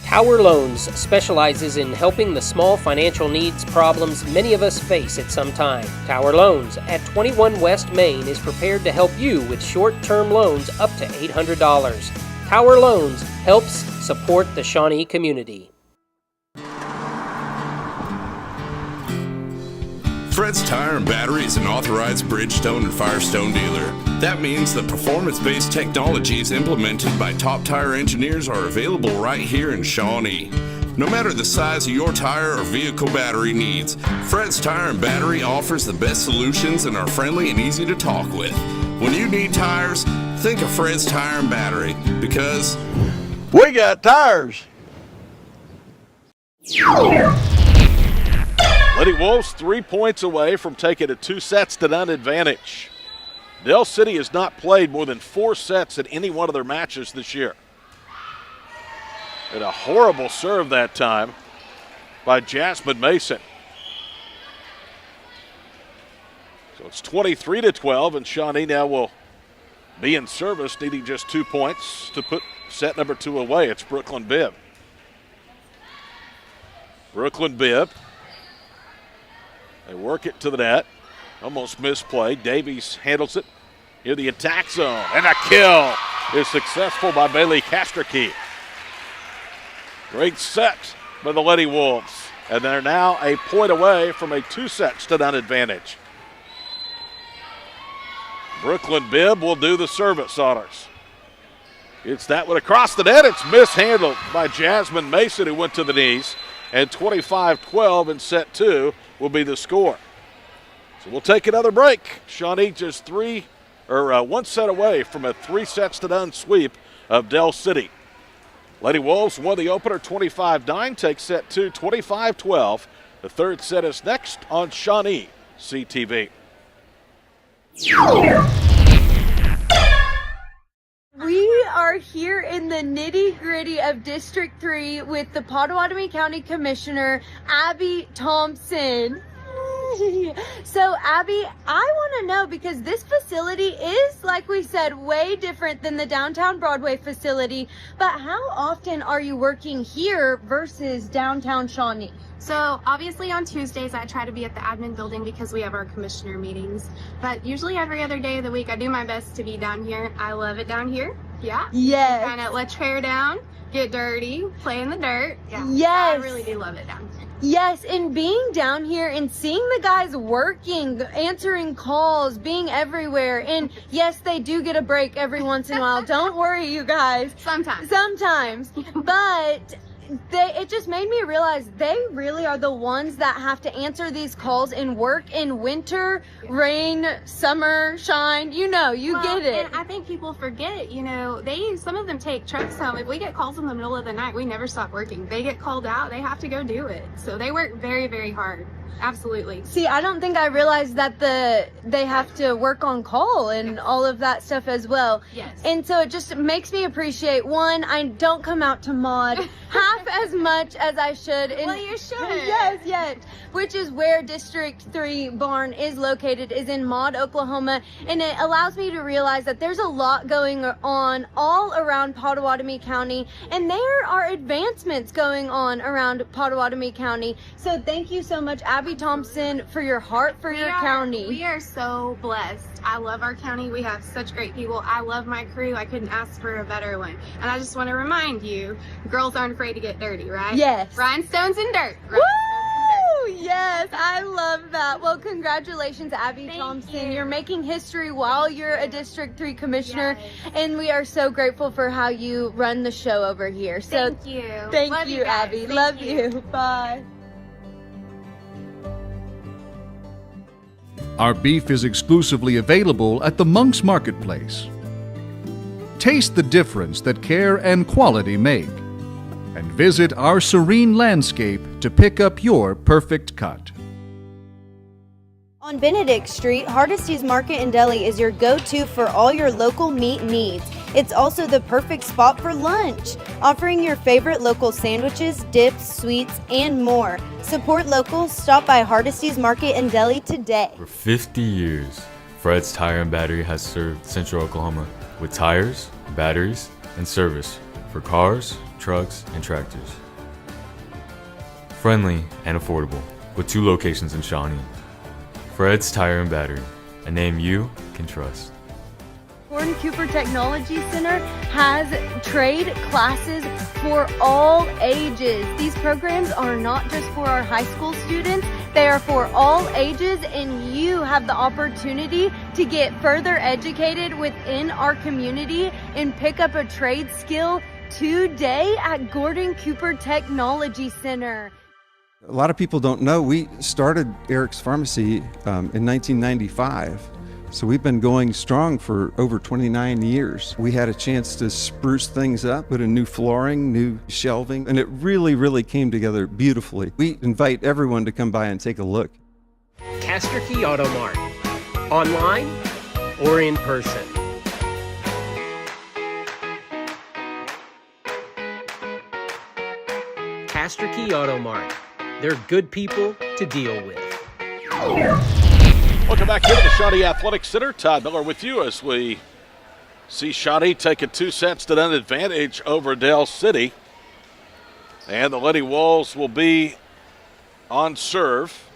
Tower Loans specializes in helping the small financial needs problems many of us face at some time. Tower Loans at 21 West Main is prepared to help you with short-term loans up to $800. Tower Loans helps support the Shawnee community. Fred's Tire and Battery is an authorized Bridgestone and Firestone dealer. That means the performance-based technologies implemented by top tire engineers are available right here in Shawnee. No matter the size of your tire or vehicle battery needs, Fred's Tire and Battery offers the best solutions and are friendly and easy to talk with. When you need tires, think of Fred's Tire and Battery, because we got tires. Lady Wolves 3 points away from taking a 2-0 advantage. Del City has not played more than 4 sets in any one of their matches this year. And a horrible serve that time by Jasmine Mason. So it's 23-12, and Shawnee now will be in service, needing just 2 points to put set number 2 away. It's Brooklyn Bibb. Brooklyn Bibb. They work it to the net. Almost misplayed. Davies handles it in the attack zone. And a kill is successful by Bailey Kastricki. Great set by the Lady Wolves. And they're now a point away from a 2-0 advantage. Brooklyn Bibb will do the service honors. It's that one across the net. It's mishandled by Jasmine Mason, who went to the knees. And 25-12 in set 2 will be the score. So we'll take another break. Shawnee just 1 set away from a 3-0 sweep of Del City. Lady Wolves won the opener 25-9, take set 2 25-12. The third set is next on ShawneeCTV. We are here in the nitty-gritty of District 3 with the Pottawatomie County Commissioner, Abby Thompson. So, Abby, I want to know, because this facility is, like we said, way different than the downtown Broadway facility, but how often are you working here versus downtown Shawnee? So obviously on Tuesdays I try to be at the admin building because we have our commissioner meetings, but usually every other day of the week I do my best to be down here. I love it down here. Yeah. Yes. Kind of let your hair down, get dirty, play in the dirt. Yeah. Yes. I really do love it down here. Yes, and being down here and seeing the guys working, answering calls, being everywhere, and yes, they do get a break every once in a while. Don't worry, you guys. Sometimes. But it just made me realize they really are the ones that have to answer these calls and work in winter, rain, summer, shine. You get it. And I think people forget, some of them take trucks home. If we get calls in the middle of the night, we never stop working. They get called out, they have to go do it. So they work very, very hard. Absolutely. See, I don't think I realized that they have to work on call and all of that stuff as well. Yes. And so it just makes me appreciate, one, I don't come out to mod half as much as I should. Well, you should. Yes. Which is where District 3 barn is located, is in Maud, Oklahoma. And it allows me to realize that there's a lot going on all around Pottawatomie County. And there are advancements going on around Pottawatomie County. So thank you so much, Abby Thompson, for your heart for your county. We are so blessed. I love our county. We have such great people. I love my crew. I couldn't ask for a better one. And I just want to remind you, girls aren't afraid to get dirty, right? Yes. Rhinestones and dirt. Woo! Yes, I love that. Yeah, well, congratulations, Abby Thompson. You're making history while you're a District 3 commissioner, and we are so grateful for how you run the show over here. So Thank you. Thank Love you, you guys. Abby. Thank Love you. you. Bye. Our beef is exclusively available at the Monk's Marketplace. Taste the difference that care and quality make, and visit our serene landscape to pick up your perfect cut. On Benedict Street, Hardesty's Market and Deli is your go-to for all your local meat needs. It's also the perfect spot for lunch, offering your favorite local sandwiches, dips, sweets, and more. Support local. Stop by Hardesty's Market and Deli today. For 50 years, Fred's Tire and Battery has served Central Oklahoma with tires, batteries, and service for cars, trucks, and tractors. Friendly and affordable, with 2 locations in Shawnee. Fred's Tire and Battery, a name you can trust. Gordon Cooper Technology Center has trade classes for all ages. These programs are not just for our high school students, they are for all ages, and you have the opportunity to get further educated within our community and pick up a trade skill today at Gordon Cooper Technology Center. A lot of people don't know we started Eric's Pharmacy in 1995. So we've been going strong for over 29 years. We had a chance to spruce things up, put in new flooring, new shelving, and it really, really came together beautifully. We invite everyone to come by and take a look. Castor Key Auto Mart, online or in person. Castor Key Auto Mart. They're good people to deal with. Welcome back here to the Shawnee Athletic Center. Todd Miller with you as we see Shawnee taking 2 sets to none advantage over Dell City. And the Lady Wolves will be on serve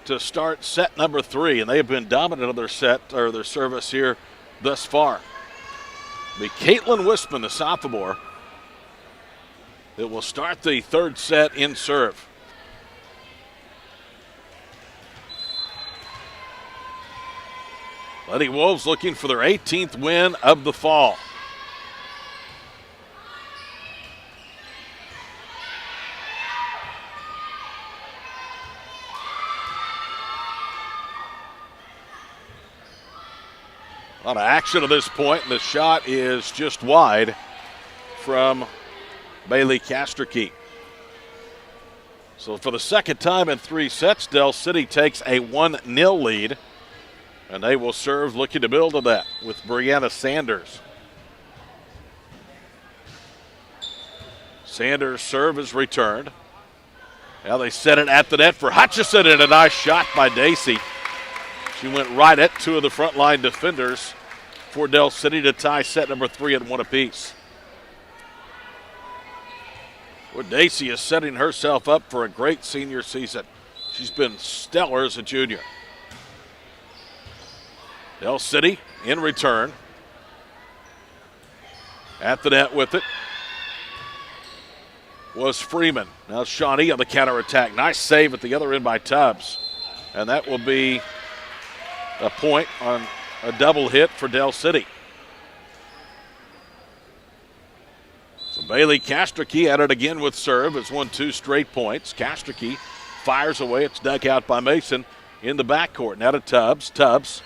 to start set number 3. And they have been dominant on their set, or their service here thus far. It'll be Caitlin Wisman, the sophomore, that will start the 3rd set in serve. Lady Wolves looking for their 18th win of the fall. A lot of action at this point, and the shot is just wide from Bailey Casterkey. So for the second time in 3 sets, Dell City takes a 1-0 lead. And they will serve looking to build on that with Brianna Sanders. Sanders' serve is returned. Now they set it at the net for Hutchison, and a nice shot by Dacey. She went right at 2 of the frontline defenders for Dell City to tie set number 3 at 1 apiece. Well, Dacey is setting herself up for a great senior season. She's been stellar as a junior. Dell City in return. At the net with it was Freeman. Now Shawnee on the counterattack. Nice save at the other end by Tubbs. And that will be a point on a double hit for Dell City. So Bailey Casterkey at it again with serve. It's won 2 straight points. Casterkey fires away. It's dug out by Mason in the backcourt. Now to Tubbs. Tubbs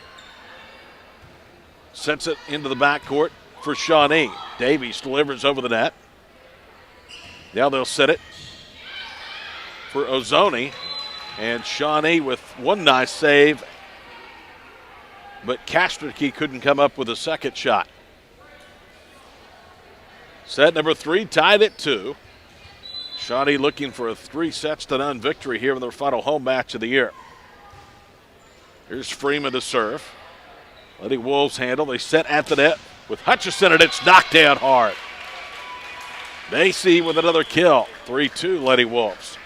sets it into the backcourt for Shawnee. Davies delivers over the net. Now they'll set it for Ozoni. And Shawnee with one nice save. But Casterkey couldn't come up with a second shot. Set number 3 tied at 2. Shawnee looking for a 3-0 victory here in their final home match of the year. Here's Freeman to serve. Lady Wolves handle. They set at the net with Hutchison, and it's knocked down hard. Dacey with another kill. 3-2 Lady Wolves.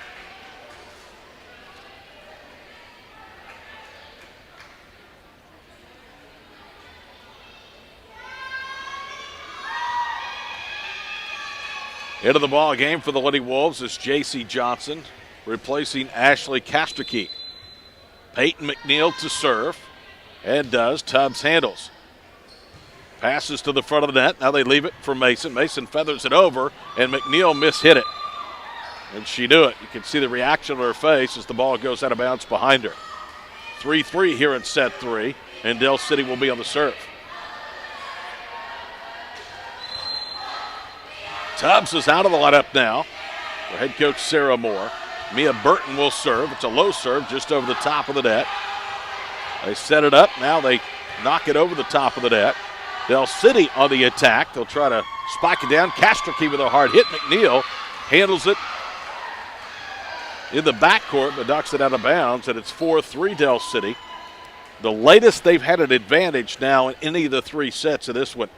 Into the ball game for the Lady Wolves is J.C. Johnson, replacing Ashley Casterkey. Peyton McNeil to serve, and does. Tubbs handles. Passes to the front of the net. Now they leave it for Mason. Mason feathers it over, and McNeil mishit it. And she knew it. You can see the reaction on her face as the ball goes out of bounds behind her. 3-3 here in set 3, and Dell City will be on the serve. Tubbs is out of the lineup now for head coach Sarah Moore. Mia Burton will serve. It's a low serve just over the top of the net. They set it up. Now they knock it over the top of the net. Dell City on the attack. They'll try to spike it down. Kastricki with a hard hit. McNeil handles it in the backcourt, but knocks it out of bounds, and it's 4-3 Dell City. The latest they've had an advantage now in any of the 3 sets of this one.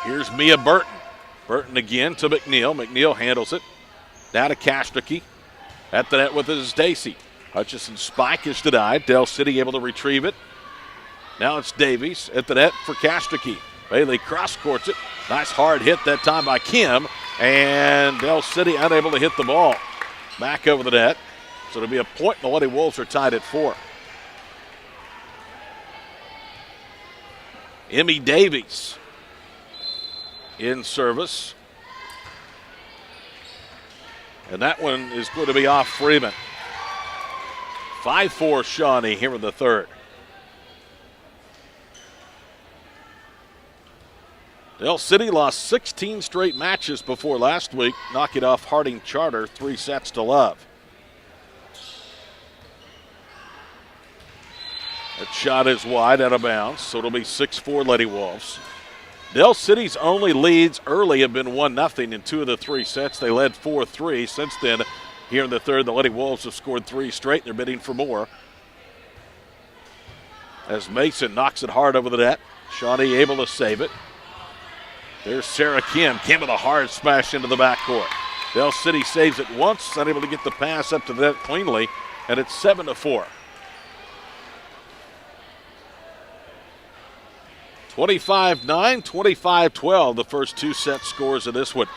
Here's Mia Burton. Burton again to McNeil. McNeil handles it. Now to Kastricki. At the net with it is Stacy. Hutchison's spike is denied. Dell City able to retrieve it. Now it's Davies at the net for Kastricki. Bailey cross-courts it. Nice hard hit that time by Kim. And Dell City unable to hit the ball. Back over the net. So it'll be a point. The Lady Wolves are tied at 4. Emmy Davies in service. And that one is going to be off Freeman. 5-4 Shawnee here in the third. Dell City lost 16 straight matches before last week, knocking off Harding Charter 3-0. That shot is wide out of bounds, so it'll be 6-4 Lady Wolves. Dell City's only leads early have been 1-0 in 2 of the 3 sets. They led 4-3. Since then, here in the third, the Lady Wolves have scored 3 straight. They're bidding for more. As Mason knocks it hard over the net. Shawnee able to save it. There's Sarah Kim. Kim with a hard smash into the backcourt. Dell City saves it once, unable to get the pass up to the net cleanly, and it's 7-4. 25-9, 25-12, the first 2 set scores of this one.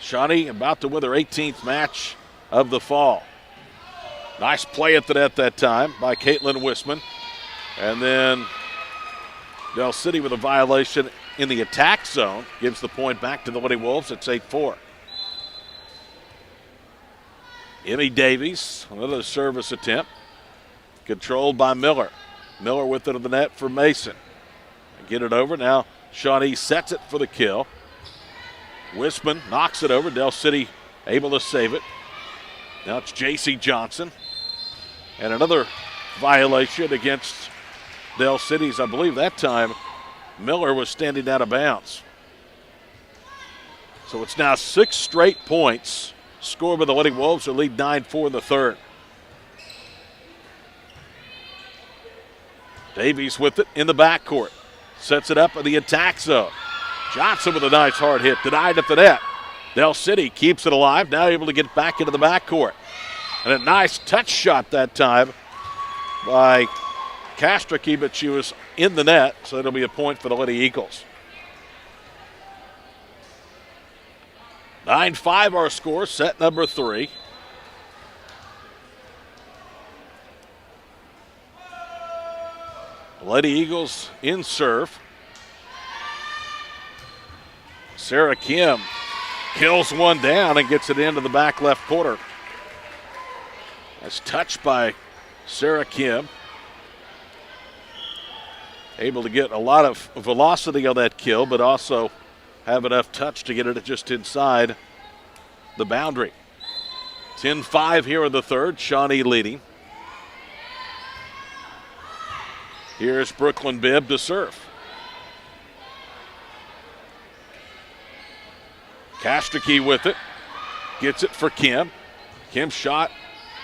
Shawnee about to win their 18th match of the fall. Nice play at the net that time by Caitlin Wisman. And then Dell City with a violation in the attack zone gives the point back to the Lady Wolves. It's 8-4. Emmy Davies, another service attempt. Controlled by Miller. Miller with it to the net for Mason. Get it over. Now Shawnee sets it for the kill. Wisman knocks it over. Dell City able to save it. Now it's J.C. Johnson. And another violation against Dell City's. I believe that time Miller was standing out of bounds. So it's now 6 straight points scored by the Lady Wolves, who lead 9-4 in the third. Davies with it in the backcourt. Sets it up in the attack zone. Johnson with a nice hard hit, denied at the net. Dell City keeps it alive, now able to get back into the backcourt. And a nice touch shot that time by Kastricki, but she was in the net, so it'll be a point for the Lady Eagles. 9-5 our score, set number 3. Lady Eagles in serve. Sarah Kim kills one down and gets it into the back left corner. That's touched by Sarah Kim. Able to get a lot of velocity on that kill, but also have enough touch to get it just inside the boundary. 10-5 here in the third, Shawnee leading. Here's Brooklyn Bibb to serve. Kastricki with it. Gets it for Kim. Kim's shot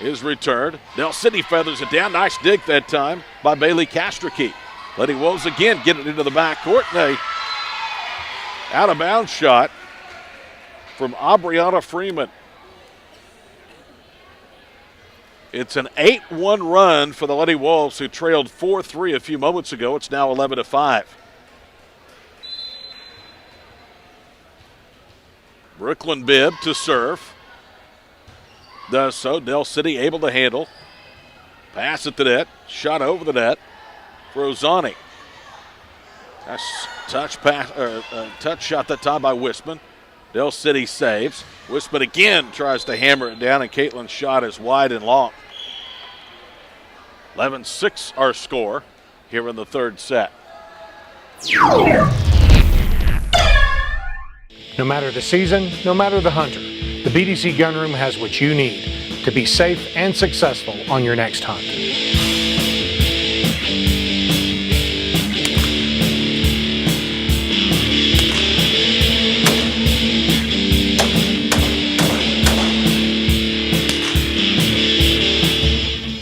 is returned. Dell City feathers it down. Nice dig that time by Bailey Kastricki. Lady Wolves again get it into the backcourt. And a out-of-bounds shot from Aubriana Freeman. It's an 8-1 run for the Lady Wolves, who trailed 4-3 a few moments ago. It's now 11-5. Brooklyn Bibb to serve. Does so. Del City able to handle. Pass at the net. Shot over the net for Ozani. Nice touch shot that time by Wisman. Del City saves. Wisman again tries to hammer it down, and Caitlin's shot is wide and long. 11-6 our score here in the third set. No matter the season, no matter the hunter, the BDC Gunroom has what you need to be safe and successful on your next hunt.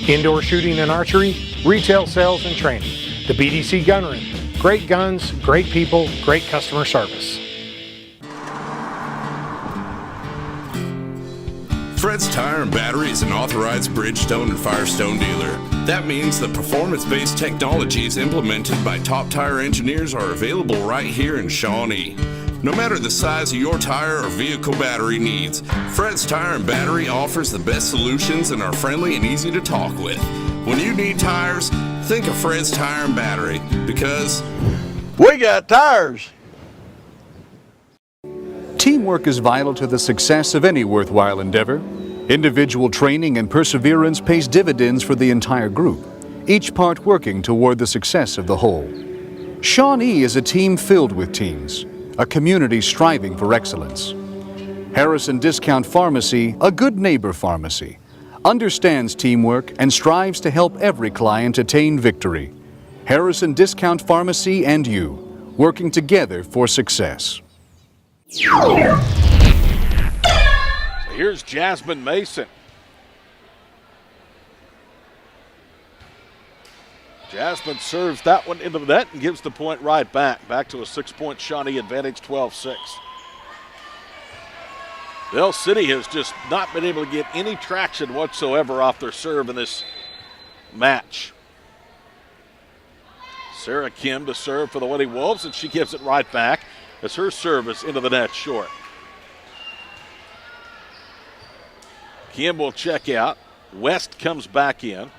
Indoor shooting and archery, retail sales and training. The BDC Gunroom. Great guns, great people, great customer service. Fred's Tire and Battery is an authorized Bridgestone and Firestone dealer. That means the performance-based technologies implemented by top tire engineers are available right here in Shawnee. No matter the size of your tire or vehicle battery needs, Fred's Tire and Battery offers the best solutions and are friendly and easy to talk with. When you need tires, think of Fred's Tire and Battery, because we got tires. Teamwork is vital to the success of any worthwhile endeavor. Individual training and perseverance pays dividends for the entire group, each part working toward the success of the whole. Shawnee is a team filled with teams, a community striving for excellence. Harrison Discount Pharmacy, a good neighbor pharmacy, understands teamwork and strives to help every client attain victory. Harrison Discount Pharmacy and you, working together for success. So here's Jasmine Mason. Jasmine serves that one into the net and gives the point right back. Back to a 6-point Shawnee advantage, 12-6. Del City has just not been able to get any traction whatsoever off their serve in this match. Sarah Kim to serve for the Lady Wolves, and she gives it right back as her service into the net short. Kim will check out. West comes back in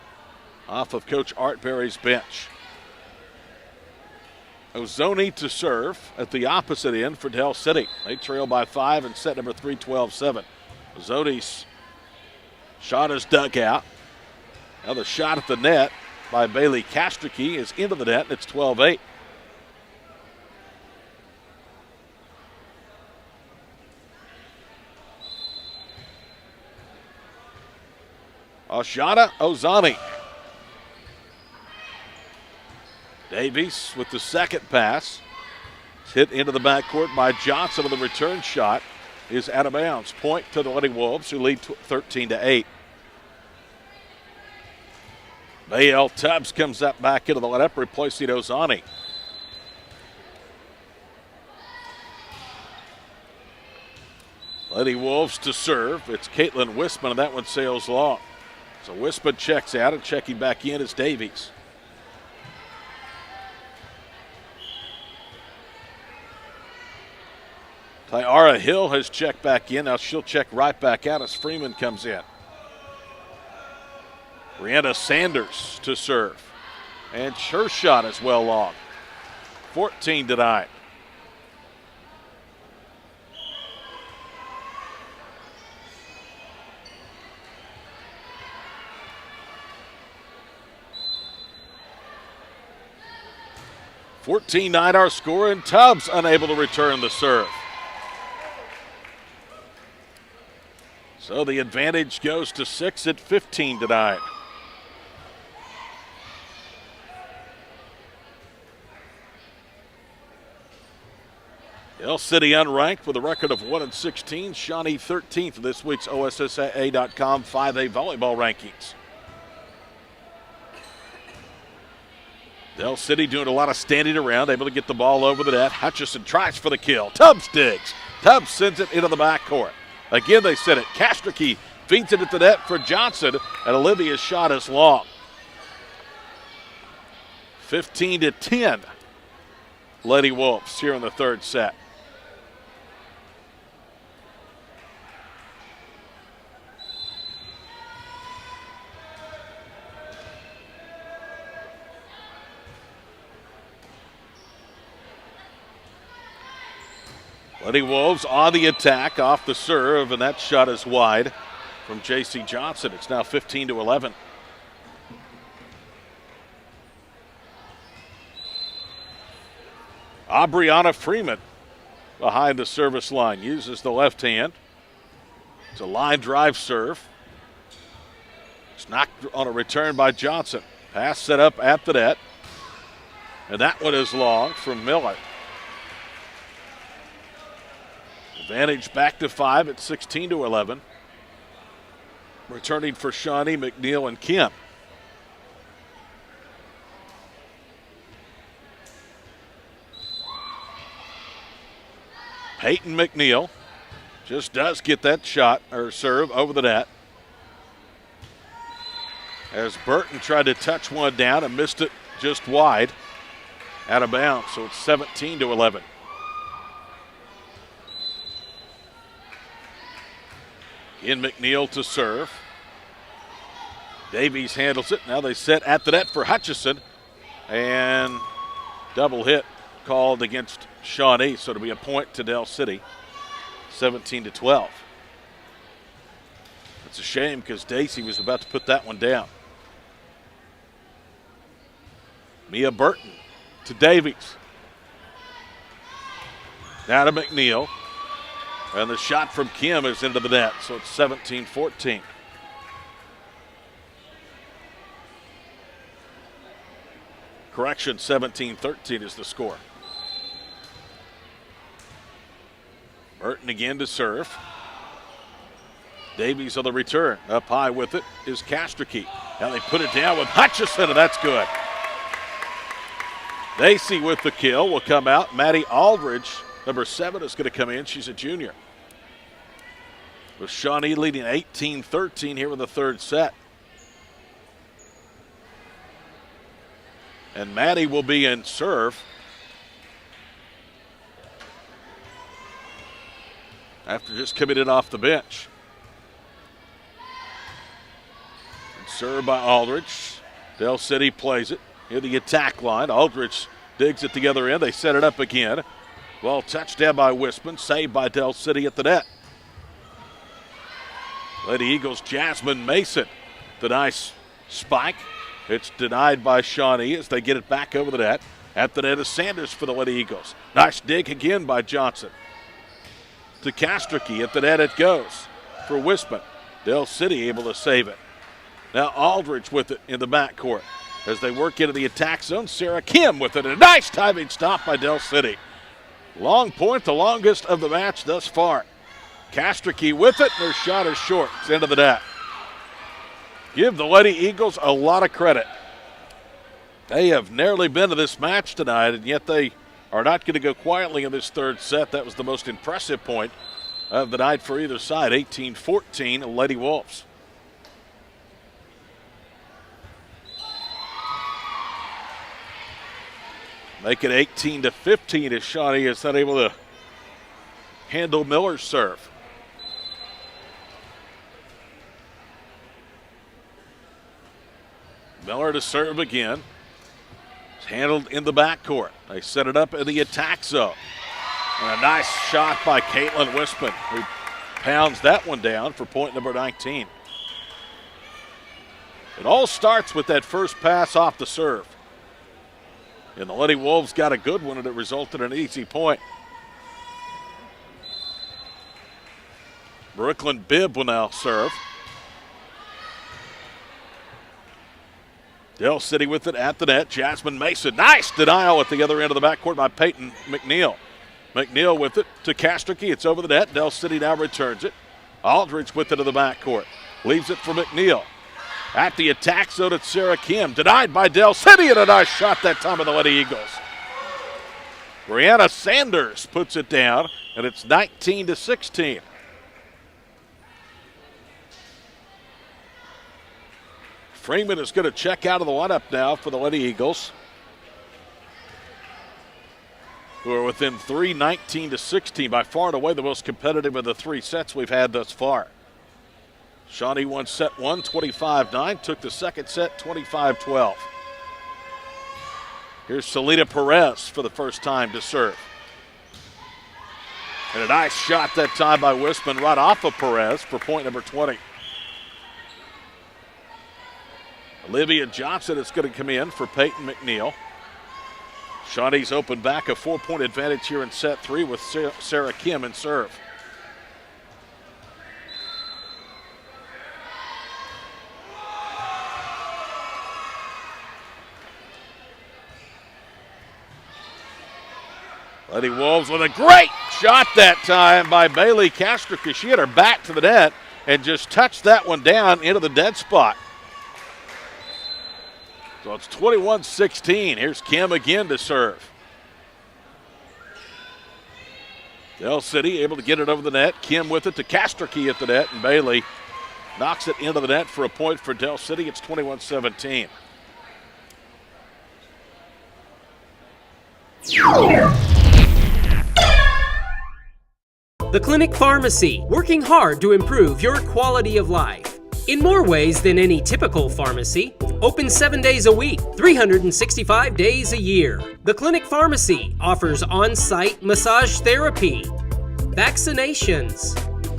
off of Coach Art Berry's bench. Ozoni to serve at the opposite end for Del City. They trail by 5 in set number 3, 12-7. Ozoni's shot is dug out. Now the shot at the net by Bailey Kastricki is into the net, and it's 12-8. Oshana Ozani. Davies with the second pass. It's hit into the backcourt by Johnson, and the return shot is out of bounds. Point to the Lady Wolves, who lead 13-8. Bayel Tubbs comes up back into the lineup, replacing Ozani. Lady Wolves to serve. It's Caitlin Wisman, and that one sails long. So Wisman checks out, and checking back in is Davies. Tyara Hill has checked back in. Now she'll check right back out as Freeman comes in. Brianna Sanders to serve. And her shot is well long. 14-9. Our score, and Tubbs unable to return the serve. So the advantage goes to 6 at 15-9. Del City unranked with a record of 1-16. Shawnee 13th in this week's OSSAA.com 5A volleyball rankings. Del City doing a lot of standing around, able to get the ball over the net. Hutchison tries for the kill. Tubbs digs. Tubbs sends it into the backcourt. Again, they send it. Kastricki feeds it at the net for Johnson, and Olivia's shot is long. 15-10. Lady Wolves here in the third set. Lady Wolves on the attack off the serve, and that shot is wide from J.C. Johnson. It's now 15-11. Aubriana Freeman behind the service line, uses the left hand. It's a line drive serve. It's knocked on a return by Johnson. Pass set up at the net. And that one is long from Miller. Advantage back to 5 at 16-11. Returning for Shawnee, McNeil, and Kim. Peyton McNeil just does get that shot or serve over the net. As Burton tried to touch one down and missed it just wide, out of bounds, so it's 17-11. In McNeil to serve. Davies handles it. Now they set at the net for Hutchison. And double hit called against Shawnee, so it'll be a point to Del City. 17-12. It's a shame because Dacey was about to put that one down. Mia Burton to Davies. Now to McNeil. And the shot from Kim is into the net, so it's 17-14. Correction, 17-13 is the score. Burton again to serve. Davies on the return. Up high with it is Castricki. Now they put it down with Hutchison, and that's good. Dacey with the kill will come out. Maddie Aldridge, number 7, is going to come in. She's a junior. With Shawnee leading 18-13 here in the third set. And Maddie will be in serve. After just coming in off the bench. And served by Aldridge. Del City plays it in the attack line. Aldridge digs it the other end. They set it up again. Well, touchdown by Wispman, saved by Del City at the net. Lady Eagles, Jasmine Mason, the nice spike. It's denied by Shawnee as they get it back over the net. At the net is Sanders for the Lady Eagles. Nice dig again by Johnson. To Castricki, at the net it goes for Wispman. Del City able to save it. Now Aldridge with it in the backcourt. As they work into the attack zone, Sarah Kim with it. A nice timing stop by Del City. Long point, the longest of the match thus far. Castricki with it, and their shot is short. It's into the net. Give the Lady Eagles a lot of credit. They have nearly been to this match tonight, and yet they are not going to go quietly in this third set. That was the most impressive point of the night for either side. 18-14, Lady Wolves. Make it 18-15 as Shawnee is not able to handle Miller's serve. Miller to serve again. It's handled in the backcourt. They set it up in the attack zone. And a nice shot by Caitlin Wispman, who pounds that one down for point number 19. It all starts with that first pass off the serve. And the Lady Wolves got a good one, and it resulted in an easy point. Brooklyn Bibb will now serve. Del City with it at the net. Jasmine Mason. Nice denial at the other end of the backcourt by Peyton McNeil. McNeil with it to Castricki. It's over the net. Del City now returns it. Aldridge with it to the backcourt. Leaves it for McNeil. At the attack zone, it's Sarah Kim. Denied by Del City, and a nice shot that time of the Lady Eagles. Brianna Sanders puts it down, and it's 19-16. Freeman is going to check out of the lineup now for the Lady Eagles, who are within 3, 19-16, by far and away the most competitive of the 3 sets we've had thus far. Shawnee won set 1, 25-9, took the second set, 25-12. Here's Selena Perez for the first time to serve. And a nice shot that time by Wisman right off of Perez for point number 20. Olivia Johnson is going to come in for Peyton McNeil. Shawnee's open back, a 4-point advantage here in set 3 with Sarah Kim in serve. Lady Wolves with a great shot that time by Bailey Castrica. She had her back to the net and just touched that one down into the dead spot. So it's 21-16. Here's Kim again to serve. Del City able to get it over the net. Kim with it to Castrica at the net, and Bailey knocks it into the net for a point for Del City. It's 21-17. The Clinic Pharmacy, working hard to improve your quality of life. In more ways than any typical pharmacy, open 7 days a week, 365 days a year. The Clinic Pharmacy offers on-site massage therapy, vaccinations,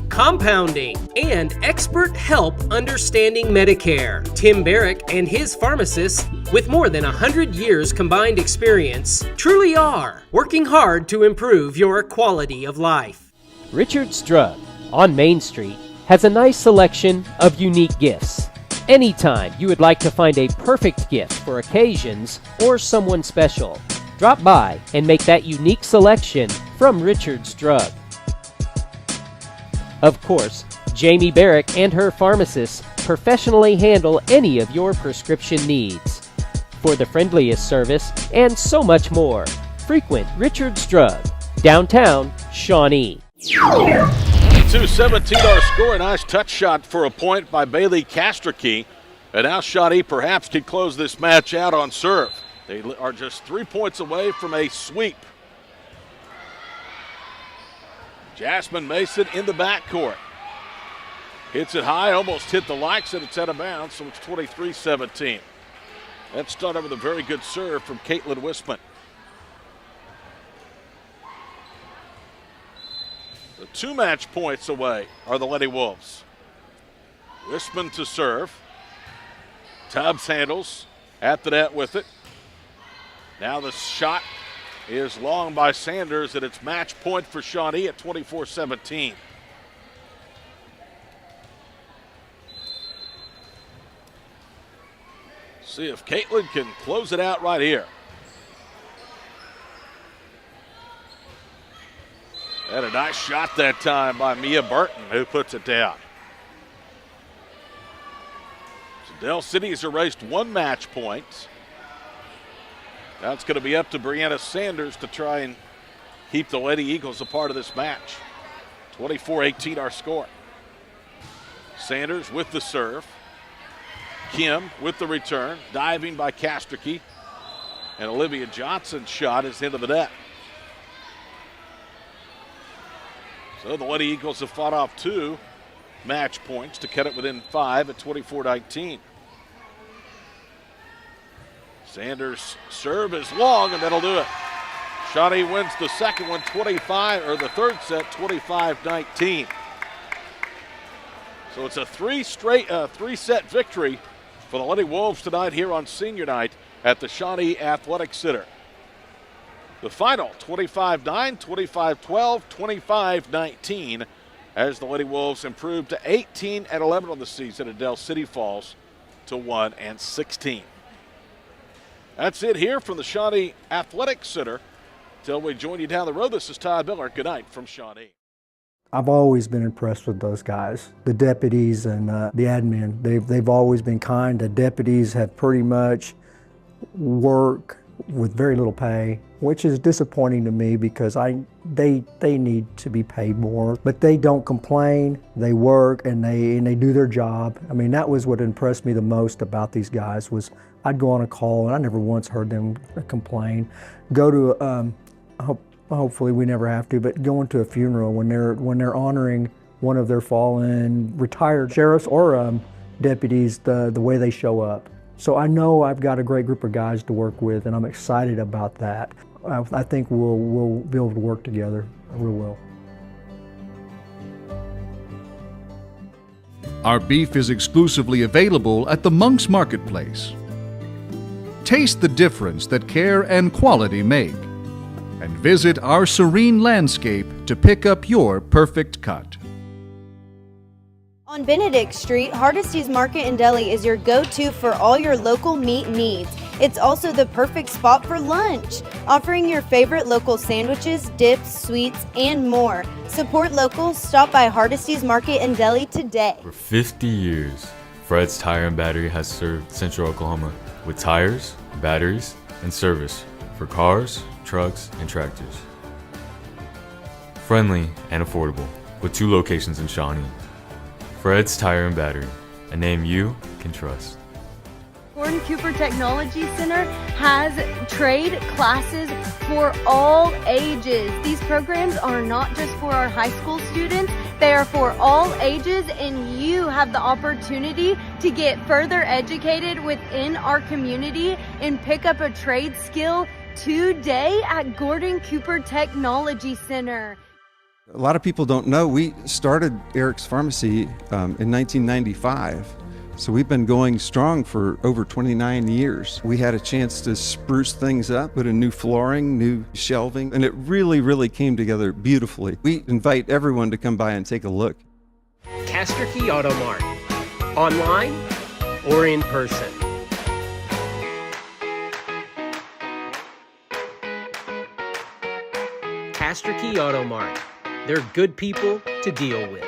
compounding, and expert help understanding Medicare. Tim Barrick and his pharmacists, with more than 100 years combined experience, truly are working hard to improve your quality of life. Richard's Drug on Main Street has a nice selection of unique gifts. Anytime you would like to find a perfect gift for occasions or someone special, drop by and make that unique selection from Richard's Drug. Of course, Jamie Barrick and her pharmacists professionally handle any of your prescription needs. For the friendliest service and so much more, frequent Richard's Drug, downtown Shawnee. 2-17 our score. A nice touch shot for a point by Bailey Castrica. And now Shawnee perhaps could close this match out on serve. They are just 3 points away from a sweep. Jasmine Mason in the backcourt. Hits it high, almost hit the likes, and it's out of bounds, so it's 23-17. That started with a very good serve from Caitlin Wisman. The 2 match points away are the Lady Wolves. Wisman to serve. Tubbs handles at the net with it. Now the shot is long by Sanders, and it's match point for Shawnee at 24-17. See if Caitlin can close it out right here. And a nice shot that time by Mia Burton, who puts it down. So Del City has erased 1 match point. Now it's going to be up to Brianna Sanders to try and keep the Lady Eagles a part of this match. 24-18 our score. Sanders with the serve. Kim with the return. Diving by Castrica. And Olivia Johnson's shot is into the net. So the Lady Eagles have fought off 2 match points to cut it within 5 at 24-19. Sanders' serve is long, and that'll do it. Shawnee wins the second one, the third set, 25-19. So it's a 3-set victory for the Lady Wolves tonight here on Senior Night at the Shawnee Athletic Center. The final, 25-9, 25-12, 25-19, as the Lady Wolves improved to 18-11 on the season, and Del City falls to 1-16. That's it here from the Shawnee Athletic Center. Till we join you down the road, this is Todd Miller. Good night from Shawnee. I've always been impressed with those guys, the deputies and the admin. They've always been kind. The deputies have pretty much work with very little pay, which is disappointing to me because they need to be paid more. But they don't complain. They work and they do their job. I mean, that was what impressed me the most about these guys was I'd go on a call and I never once heard them complain. Go to hopefully we never have to, but going to a funeral when they're honoring one of their fallen retired sheriffs or deputies, the way they show up. So I know I've got a great group of guys to work with, and I'm excited about that. I think we'll be able to work together. We will. Our beef is exclusively available at the Monk's Marketplace. Taste the difference that care and quality make, and visit our serene landscape to pick up your perfect cut. On Benedict Street, Hardesty's Market and Deli is your go-to for all your local meat needs. It's also the perfect spot for lunch, offering your favorite local sandwiches, dips, sweets, and more. Support local. Stop by Hardesty's Market and Deli today. For 50 years, Fred's Tire and Battery has served Central Oklahoma with tires, batteries, and service for cars, trucks, and tractors. Friendly and affordable, with 2 locations in Shawnee. Fred's Tire and Battery, a name you can trust. Gordon Cooper Technology Center has trade classes for all ages. These programs are not just for our high school students, they are for all ages, and you have the opportunity to get further educated within our community and pick up a trade skill today at Gordon Cooper Technology Center. A lot of people don't know we started Eric's Pharmacy in 1995. So we've been going strong for over 29 years. We had a chance to spruce things up, put in new flooring, new shelving, and it really came together beautifully. We invite everyone to come by and take a look. Castor Key Auto Mart, online or in person. Castor Key Auto Mart. They're good people to deal with.